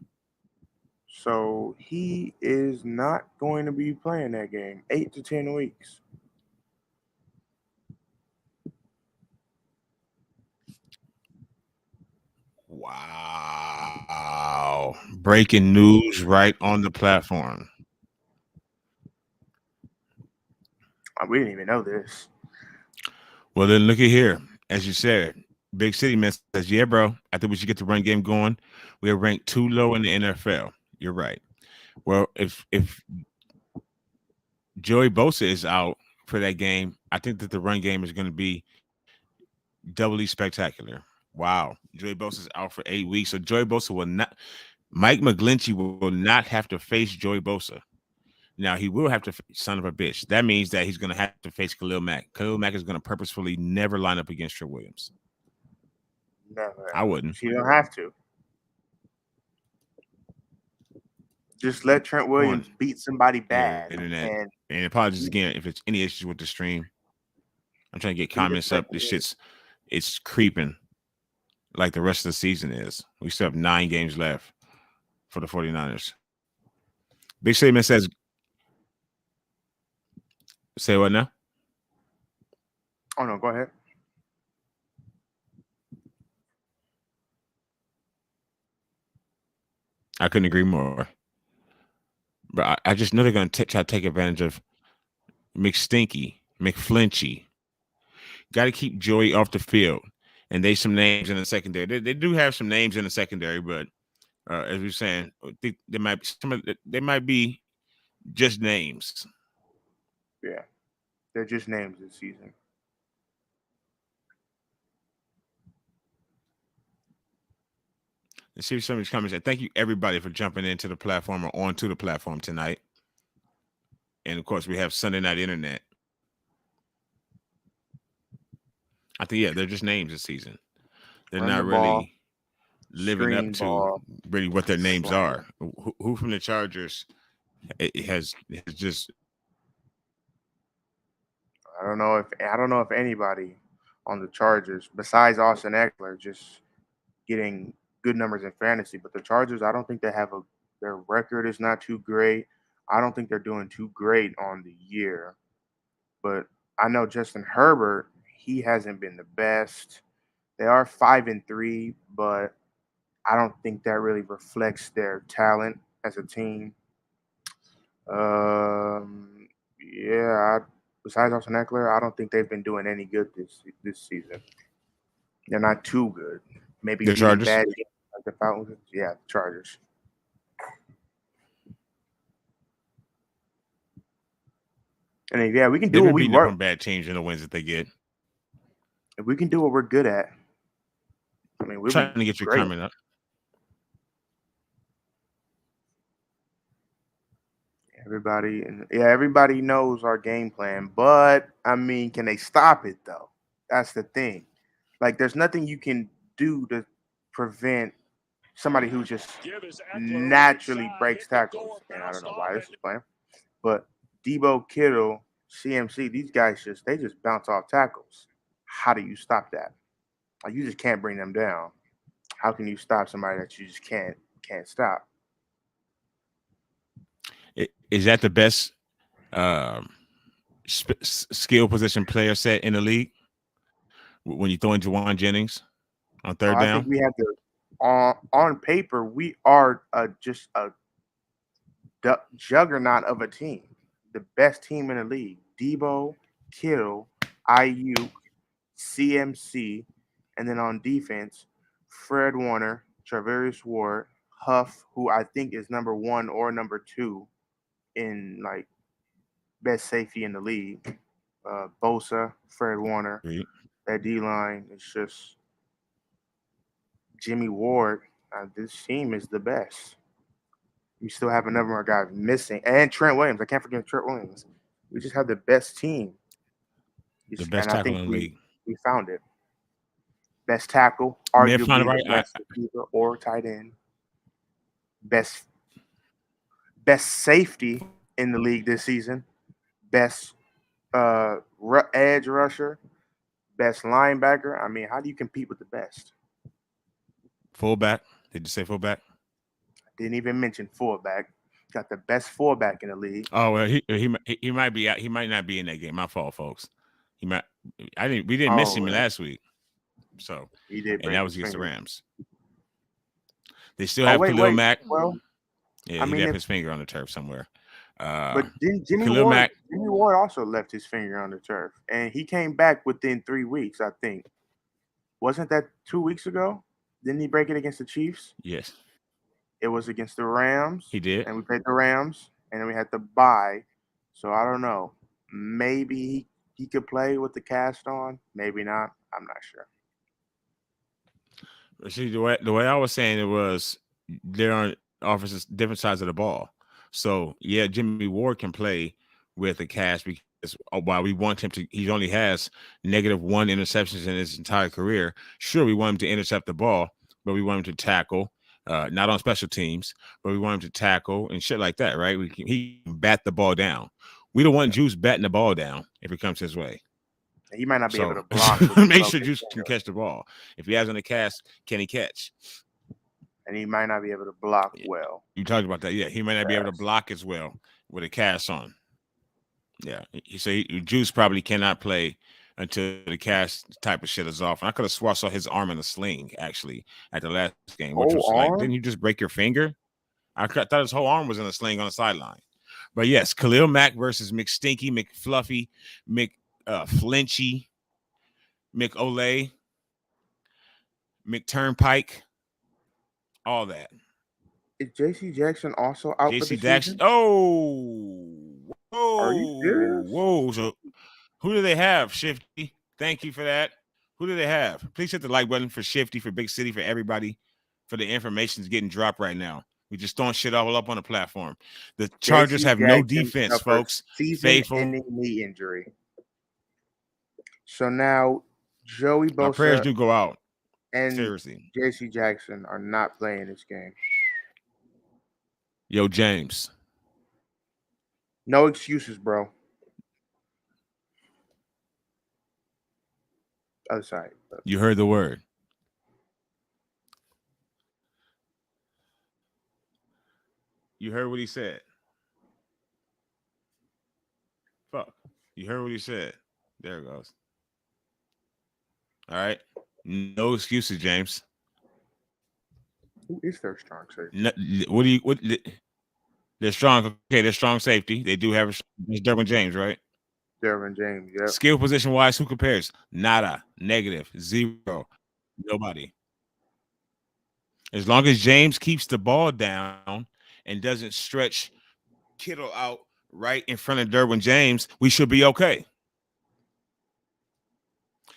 So he is not going to be playing that game. 8 to 10 weeks. Wow. Breaking news right on the platform. We didn't even know this. Well, then look at here. As you said, Big City Man says, yeah, bro, I think we should get the run game going. We are ranked too low in the NFL. You're right. Well, if Joey Bosa is out for that game, I think that the run game is going to be doubly spectacular. Wow. Joey Bosa is out for 8 weeks. So Joey Bosa will not, Mike McGlinchey will not have to face Joey Bosa. Now, he will have to, son of a bitch. That means that he's going to have to face Khalil Mack. Khalil Mack is going to purposefully never line up against Trent Williams. Never. I wouldn't. You don't have to. Just let Trent Williams beat somebody bad. Internet. And apologies again if it's any issues with the stream. I'm trying to get comments up. This it's creeping like the rest of the season is. We still have 9 games left for the 49ers. Big Statement says, say what now? Oh, no, go ahead. I couldn't agree more. But I just know they're going to try to take advantage of McStinky, McFlinchy. Got to keep Joey off the field. And they some names in the secondary. They do have some names in the secondary, but as we were saying, I think they might be just names. Yeah, they're just names this season. Let's see some of these comments. And thank you everybody for jumping into the platform or onto the platform tonight. And of course, we have Sunday Night Internet. I think they're just names this season. They're not really living up to really what their names are. Who from the Chargers has just? I don't know if anybody on the Chargers besides Austin Eckler just getting good numbers in fantasy, but the Chargers, I don't think they have their record is not too great. I don't think they're doing too great on the year, but I know Justin Herbert, he hasn't been the best. They are 5-3, but I don't think that really reflects their talent as a team. Besides Austin Eckler, I don't think they've been doing any good this season. They're not too good. Maybe the Chargers, bad like the Falcons. Yeah, the Chargers. And if, we can do what we work. From bad teams in the wins that they get. If we can do what we're good at, I mean, we're trying to get you coming up. Everybody knows our game plan, but I mean, can they stop it though? That's the thing. Like, there's nothing you can do to prevent somebody who just naturally breaks tackles. And I don't know why this is playing, but Debo, Kittle, CMC, these guys they just bounce off tackles. How do you stop that? Like, you just can't bring them down. How can you stop somebody that you just can't stop? Is that the best skill position player set in the league? When you throw in Juwan Jennings on third down? I think we have on paper, we are just a juggernaut of a team, the best team in the league. Debo, Kittle, Ayuk, CMC, and then on defense, Fred Warner, Travis Ward, Huff, who I think is number 1 or number 2 in like best safety in the league. Bosa, Fred Warner, that D line is just Jimmy Ward. This team is the best. We still have a number of guys missing, and Trent Williams. I can't forget Trent Williams. We just have the best team. The best tackle in the league. We found it. Best tackle, arguably the best receiver or tight end. Best safety in the league this season. Best edge rusher. Best linebacker. I mean, how do you compete with the best? Fullback. Did you say fullback? Didn't even mention fullback. Got the best fullback in the league. Oh well, he might be out. He might not be in that game. My fault, folks. He might. We didn't miss him last week, so he did, and that was against the Rams. They still have Khalil Mack. Well, yeah, he left his finger on the turf somewhere. But Jimmy Ward also left his finger on the turf, and he came back within 3 weeks. I think. Wasn't that 2 weeks ago? Didn't he break it against the Chiefs? Yes. It was against the Rams. He did. And we played the Rams, and then we had to bye. So I don't know. Maybe he could play with the cast on. Maybe not. I'm not sure. See, the way I was saying it was there are offenses different sides of the ball. So yeah, Jimmy Ward can play with a cast because while we want him to, he only has -1 interceptions in his entire career. Sure, we want him to intercept the ball, but we want him to tackle. Not on special teams, but we want him to tackle and shit like that, right? He can bat the ball down. We don't want Juice batting the ball down if it comes his way. He might not be able to block. Make sure Juice can catch the ball. If he has on the cast, can he catch? And he might not be able to block well. You talked about that. Yeah, he might not be able to block as well with a cast on. Yeah, so Juice probably cannot play until the cast type of shit is off. And I could have swore I saw his arm in a sling actually at the last game, which was like, didn't you just break your finger? I thought his whole arm was in a sling on the sideline. But yes, Khalil Mack versus McStinky, McFluffy, McFlinchy, McOlay, McTurnpike, all that. Is J.C. Jackson also out for the Jackson? season? Oh, whoa. Are you serious? Whoa. So who do they have, Shifty? Thank you for that. Who do they have? Please hit the like button for Shifty, for Big City, for everybody, for the information is getting dropped right now. We just throwing shit all up on the platform. The Chargers have no defense, folks. Season-ending knee injury. So now Joey Bosa, our prayers do go out. And seriously, J.C. Jackson are not playing this game. Yo, James. No excuses, bro. Other side. You heard the word. You heard what he said. Fuck. You heard what he said. There it goes. All right. No excuses, James. Who is their strong safety? No, they're strong. Okay, they're strong safety. They do have Derwin James, right? Derwin James, yeah. Skill position wise, who compares? Nada, negative, 0, nobody. As long as James keeps the ball down and doesn't stretch Kittle out right in front of Derwin James, we should be okay.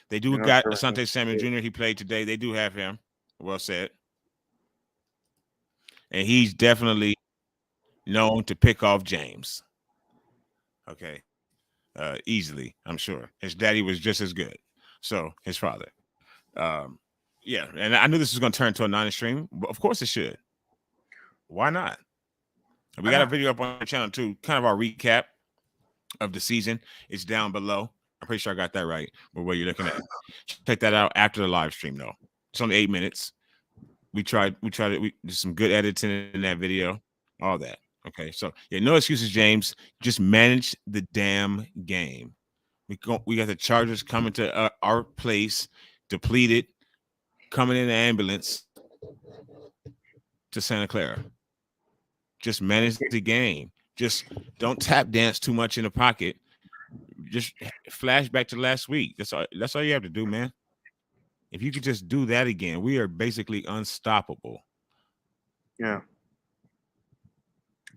They do got Asante Samuel Jr. He played today. They do have him. Well said. And he's definitely known to pick off James. Okay. Easily, I'm sure. His daddy was just as good. So, his father. Yeah, and I knew this was going to turn to a non-stream, but of course it should. Why not? We got a video up on the channel too, kind of our recap of the season. It's down below. I'm pretty sure I got that right, but what you're looking at. Check that out after the live stream, though. It's only 8 minutes. We did some good editing in that video, all that. Okay, so yeah, no excuses, James. Just manage the damn game. We got the Chargers coming to our place, depleted, coming in the ambulance to Santa Clara. Just manage the game. Just don't tap dance too much in the pocket. Just flash back to last week. That's all you have to do, man. If you could just do that again, we are basically unstoppable. Yeah.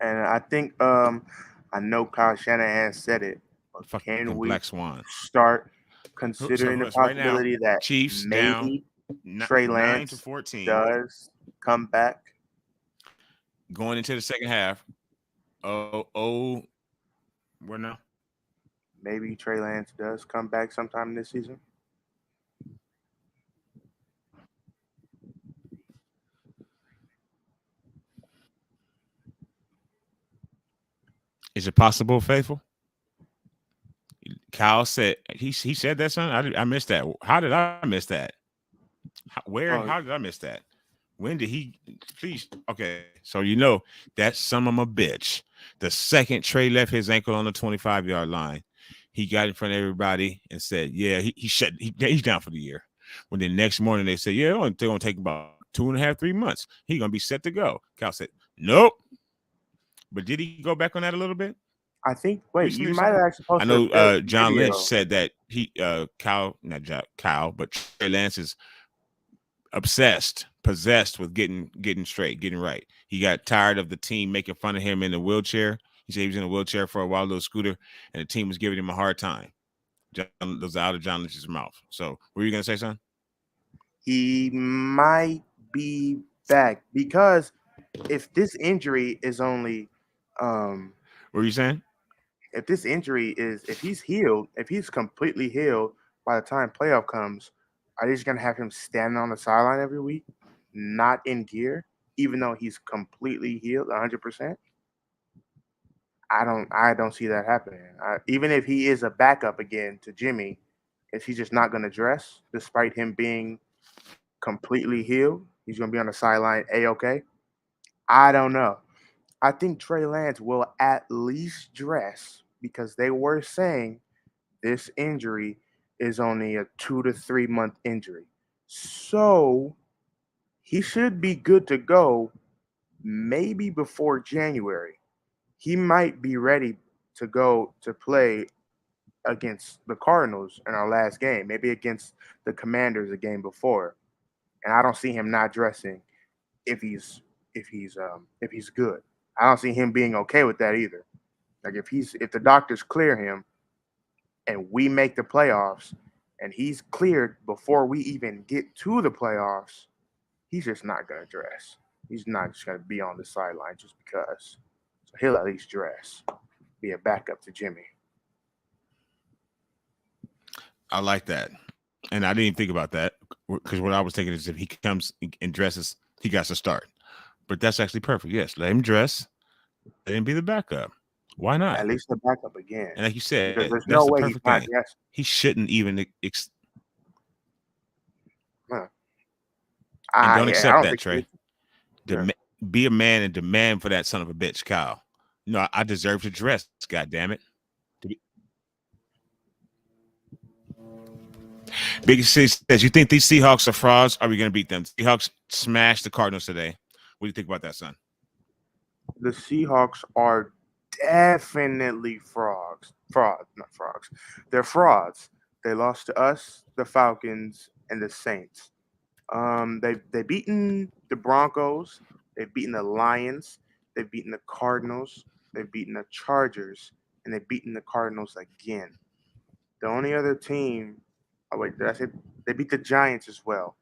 And I think I know Kyle Shanahan said it, but can Fucking we Black Swan. start considering the right now, possibility that Chiefs maybe down Trey 9 to Lance 14 does come back? going into the second half. Where now? Maybe Trey Lance does come back sometime this season. Is it possible, Faithful? Kyle said he said that, son. I missed that. How did I miss that? How did I miss that? When did he? Please, okay. So that son of a bitch. The second Trey left his ankle on the 25-yard line, he got in front of everybody and said, "Yeah, he's down for the year." When the next morning they said, "Yeah, they're gonna take about 2.5, 3 months. He's gonna be set to go." Kyle said, "Nope." But did he go back on that a little bit? I think. Wait, Recently you or might have actually I posted. know John video. Lynch said that but Trey Lance is possessed with getting straight, getting right. He got tired of the team making fun of him in the wheelchair. He said he was in a wheelchair for a while, little scooter, and the team was giving him a hard time. That was out of John Lynch's mouth. So, what were you gonna say, son? He might be back because if this injury is only, What were you saying? if this injury is, if he's healed, if he's completely healed by the time playoff comes, are they just gonna have him standing on the sideline every week, not in gear, even though he's completely healed, 100%? I don't see that happening. Even if he is a backup again to Jimmy, is he just not going to dress despite him being completely healed? He's going to be on the sideline, a-okay. I don't know. I think Trey Lance will at least dress because they were saying this injury is only a 2 to 3 month injury, so he should be good to go maybe before January. He might be ready to go to play against the Cardinals in our last game, maybe against the Commanders a game before. And I don't see him not dressing if he's good. I don't see him being okay with that either. Like if the doctors clear him and we make the playoffs and he's cleared before we even get to the playoffs, he's just not gonna dress. He's not just gonna be on the sideline just because. So he'll at least dress, be a backup to Jimmy. I like that. And I didn't even think about that because what I was thinking is if he comes and dresses, he got to start. But that's actually perfect. Yes, let him dress. Let him be the backup. Why not? At least the backup again. And like you said, Because there's that's no the way he's perfect not thing. dressing. He shouldn't even Huh. and don't accept that, think Trey. Yeah. Be a man and demand for that son of a bitch, Kyle. No, I deserve to dress. God damn it. Big C says, "You think these Seahawks are frauds? Are we going to beat them?" Seahawks smashed the Cardinals today. What do you think about that, son? The Seahawks are definitely frauds. Not frogs. They're frauds. They lost to us, the Falcons, and the Saints. They've beaten the Broncos. They've beaten the Lions. They've beaten the Cardinals. They've beaten the Chargers, and they've beaten the Cardinals again. The only other team, oh wait, did I say they beat the Giants as well?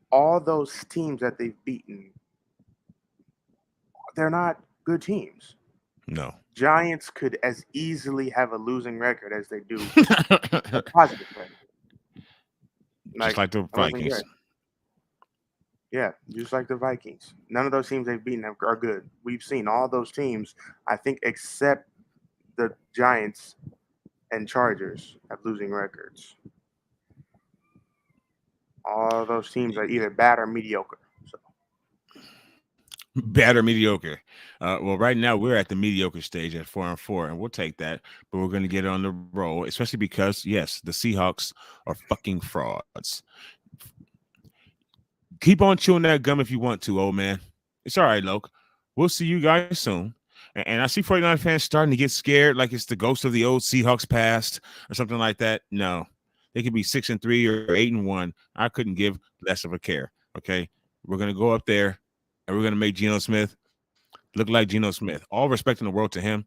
All those teams that they've beaten, they're not good teams. No. Giants could as easily have a losing record as they do a positive record. Just like the Vikings. Yeah, just like the Vikings. None of those teams they've beaten are good. We've seen all those teams, I think, except the Giants and Chargers have losing records. All those teams are either bad or mediocre. So. Bad or mediocre. Well, right now we're at the mediocre stage at 4-4, and we'll take that. But we're going to get on the roll, especially because, yes, the Seahawks are fucking frauds. Keep on chewing that gum if you want to, old man. It's all right, Loke. we'll see you guys soon. And I see 49 fans starting to get scared like it's the ghost of the old Seahawks past or something like that. No, they could be 6-3 or 8-1. I couldn't give less of a care. Okay. We're going to go up there and we're going to make Geno Smith look like Geno Smith. All respect in the world to him,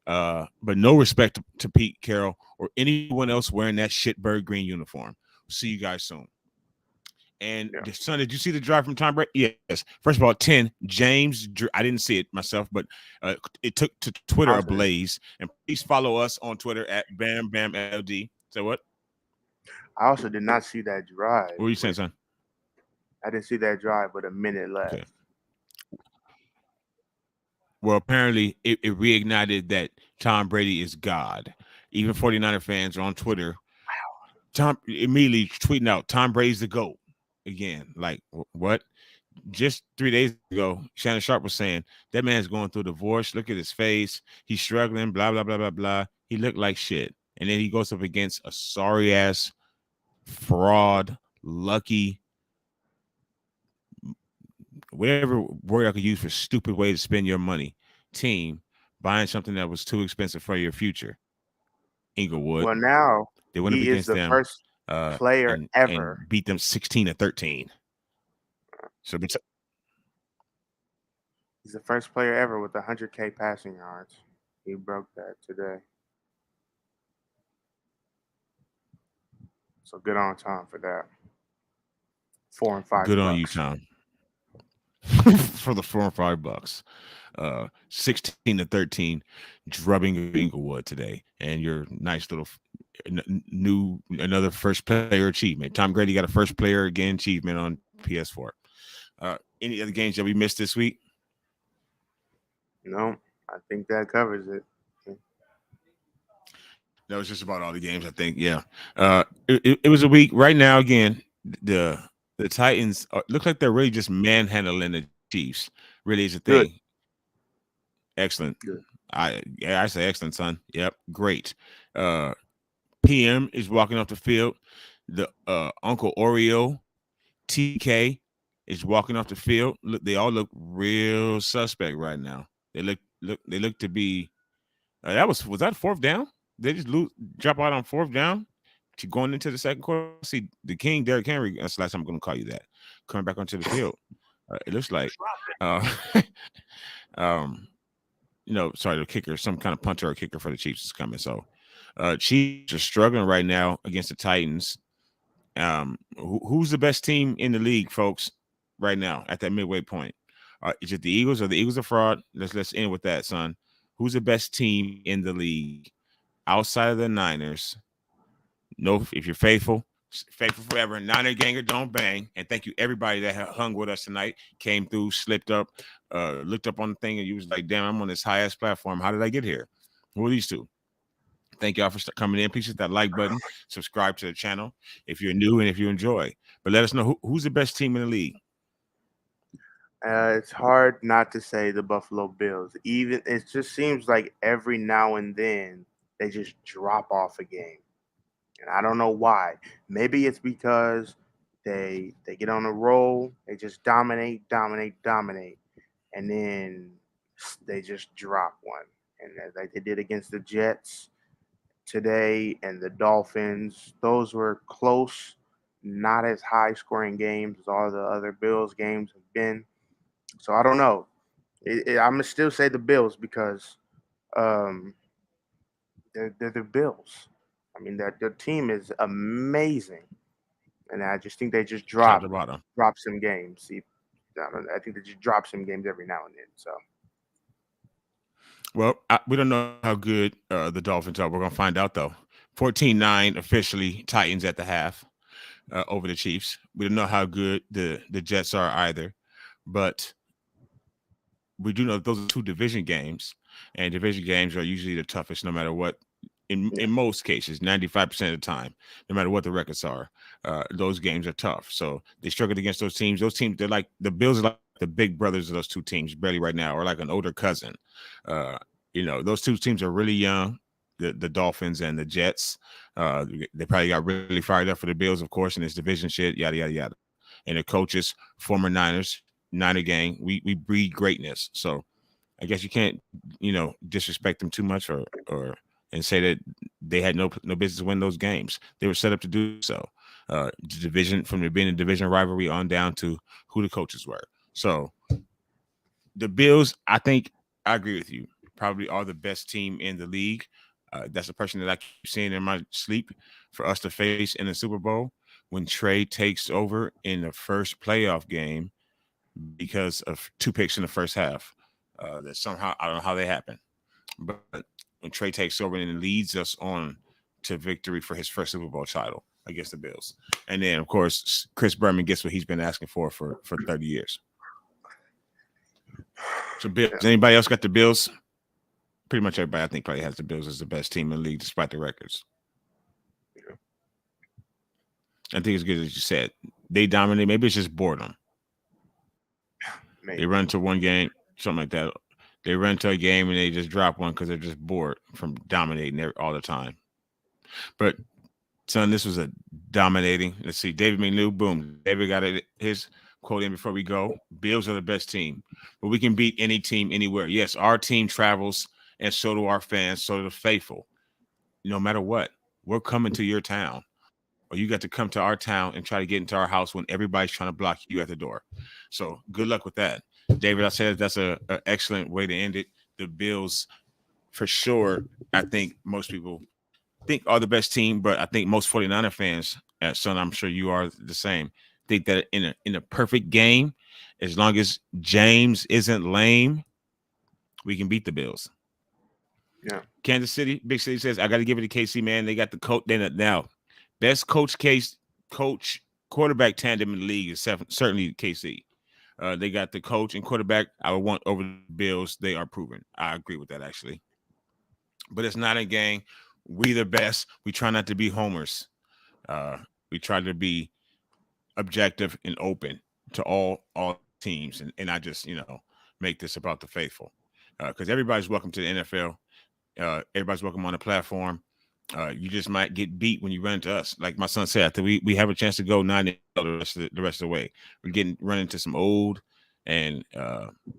but no respect to Pete Carroll or anyone else wearing that shitbird green uniform. See you guys soon. And son, did you see the drive from Tom Brady? Yes. First of all, 10 James. I didn't see it myself, but it took to Twitter ablaze. And please follow us on Twitter at BamBamLD. Say what? I also did not see that drive. What were you saying, son? I didn't see that drive, but a minute left. Okay. Well, apparently it reignited that Tom Brady is God. Even 49er fans are on Twitter. Tom immediately tweeting out, Tom Brady's the GOAT. Again, like what? Just 3 days ago, Shannon Sharp was saying that man's going through divorce. Look at his face. He's struggling, blah, blah, blah, blah, blah. He looked like shit. And then he goes up against a sorry ass fraud, lucky, whatever word I could use for stupid way to spend your money team, buying something that was too expensive for your future. Inglewood. Well, now they went up against them. First player ever and beat them 16-13. So he's the first player ever with 100K passing yards. He broke that today. So good on Tom for that. 4 and 5. Good on you, Tom. For the $4 and $5. 16-13, drubbing Inglewood today, and your nice little another first player achievement. Tom Brady got a first player again achievement on PS4. Any other games that we missed this week? No, I think that covers it. That was just about all the games, I think. Yeah, it was a week. Right now, again, the Titans look like they're really just manhandling the Chiefs. Really is a thing. Good. Excellent. Good. I say excellent, son. Yep, great. PM is walking off the field. The Uncle Oreo, TK is walking off the field. Look, they all look real suspect right now. They look to be. Was that fourth down? They just drop out on fourth down. Going into the second quarter. See the King, Derrick Henry. That's the last time I'm going to call you that. Coming back onto the field. It looks like. Sorry, the kicker, some kind of punter or kicker for the Chiefs is coming. So, Chiefs are struggling right now against the Titans. Who's the best team in the league, folks, right now at that midway point? Is it the Eagles or the Eagles are fraud? Let's end with that, son. Who's the best team in the league outside of the Niners? No, if you're faithful forever. Niner ganger, don't bang. And thank you everybody that hung with us tonight, came through, slipped up, looked up on the thing, and you was like, damn, I'm on this high-ass platform. How did I get here? Who are these two? Thank y'all for coming in. Please hit that like button. Subscribe to the channel if you're new and if you enjoy. But let us know who's the best team in the league. It's hard not to say the Buffalo Bills. Even it just seems like every now and then they just drop off a game. And I don't know why. Maybe it's because they get on a roll, they just dominate, and then they just drop one. And like they did against the Jets today and the Dolphins, those were close, not as high scoring games as all the other Bills games have been. So I don't know. I'm gonna still say the Bills because they're the Bills. I mean, their team is amazing, and I just think they just drop some games. See, I think they just drop some games every now and then. So, well, we don't know how good the Dolphins are. We're gonna find out though. 14-9 officially, Titans at the half over the Chiefs. We don't know how good the Jets are either, but we do know those are two division games, and division games are usually the toughest, no matter what. In most cases, 95% of the time, no matter what the records are, those games are tough. So they struggled against those teams. Those teams, they're like the Bills are like the big brothers of those two teams, barely right now, or like an older cousin. Those two teams are really young. The Dolphins and the Jets. They probably got really fired up for the Bills, of course, in this division shit, yada yada yada. And the coaches, former Niners, Niner gang, we breed greatness. So I guess you can't, disrespect them too much or and say that they had no business winning those games. They were set up to do so. The division, from being a division rivalry on down to who the coaches were. So the Bills, I think I agree with you, probably are the best team in the league. That's a person that I keep seeing in my sleep for us to face in the Super Bowl when Trey takes over in the first playoff game because of 2 picks in the first half. That somehow, I don't know how they happen, but when Trey takes over and leads us on to victory for his first Super Bowl title against the Bills. And then, of course, Chris Berman gets what he's been asking for 30 years. So, Bills. Anybody else got the Bills? Pretty much everybody, I think, probably has the Bills as the best team in the league, despite the records. Yeah. I think it's good as you said. They dominate. Maybe it's just boredom. Maybe. They run to one game, something like that. They run to a game and they just drop one because they're just bored from dominating all the time. But, son, this was a dominating. Let's see. David McNew, boom. David got his quote in before we go. Bills are the best team, but we can beat any team anywhere. Yes, our team travels, and so do our fans, so do the faithful. No matter what, we're coming to your town, or you got to come to our town and try to get into our house when everybody's trying to block you at the door. So good luck with that. David, I said that's an excellent way to end it. The Bills, for sure, I think most people think are the best team, but I think most 49er fans, son, I'm sure you are the same, think that in a perfect game, as long as James isn't lame, we can beat the Bills. Yeah. Kansas City, Big City says, I got to give it to KC, man. They got the coach. Now, best coach quarterback tandem in the league is certainly KC. They got the coach and quarterback I would want over the Bills. They are proven. I agree with that, actually. But it's not a game. We the best. We try not to be homers. We try to be objective and open to all teams. And I just, make this about the faithful. Because everybody's welcome to the NFL. Everybody's welcome on the platform. You just might get beat when you run into us. Like my son said, after we have a chance to go 9-0 the rest of the way. We're running into some old and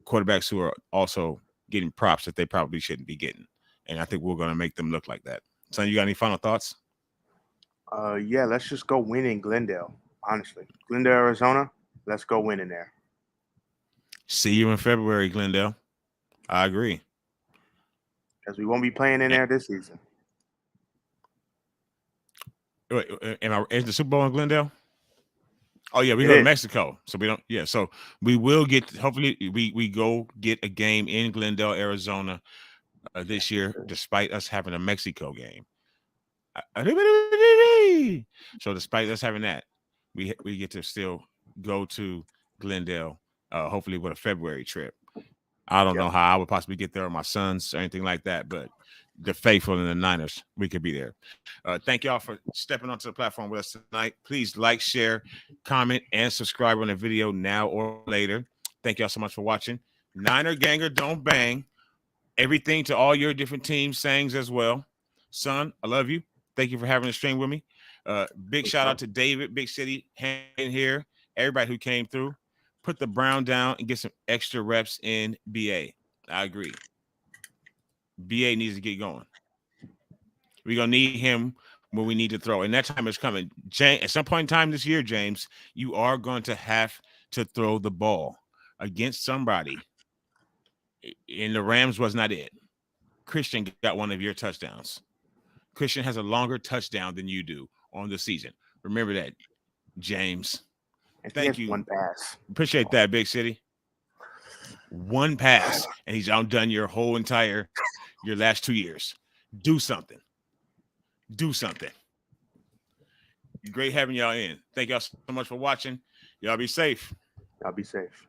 quarterbacks who are also getting props that they probably shouldn't be getting. And I think we're going to make them look like that. Son, you got any final thoughts? Yeah, let's just go win in Glendale, honestly. Glendale, Arizona, let's go win in there. See you in February, Glendale. I agree. Because we won't be playing in there this season. Wait, is the Super Bowl in Glendale? Oh, yeah, we go to Mexico. So we don't, yeah. So we will get, hopefully, we go get a game in Glendale, Arizona this year, despite us having a Mexico game. So despite us having that, we get to still go to Glendale, hopefully with a February trip. I don't know how I would possibly get there with my sons or anything like that, but the faithful and the Niners, we could be there. Thank y'all for stepping onto the platform with us tonight. Please like, share, comment, and subscribe on the video now or later. Thank y'all so much for watching. Niner Ganger, don't bang. Everything to all your different teams, sayings as well. Son, I love you. Thank you for having a stream with me. Big shout out to David, Big City, hanging here. Everybody who came through. Put the Brown down and get some extra reps in BA. I agree. BA needs to get going. We're going to need him when we need to throw. And that time is coming. At some point in time this year, James, you are going to have to throw the ball against somebody. And the Rams was not it. Christian got one of your touchdowns. Christian has a longer touchdown than you do on the season. Remember that, James. Thank you. One pass. Appreciate that, Big City. One pass, and he's outdone your last 2 years. Do something. Do something. Great having y'all in. Thank y'all so much for watching. Y'all be safe. Y'all be safe.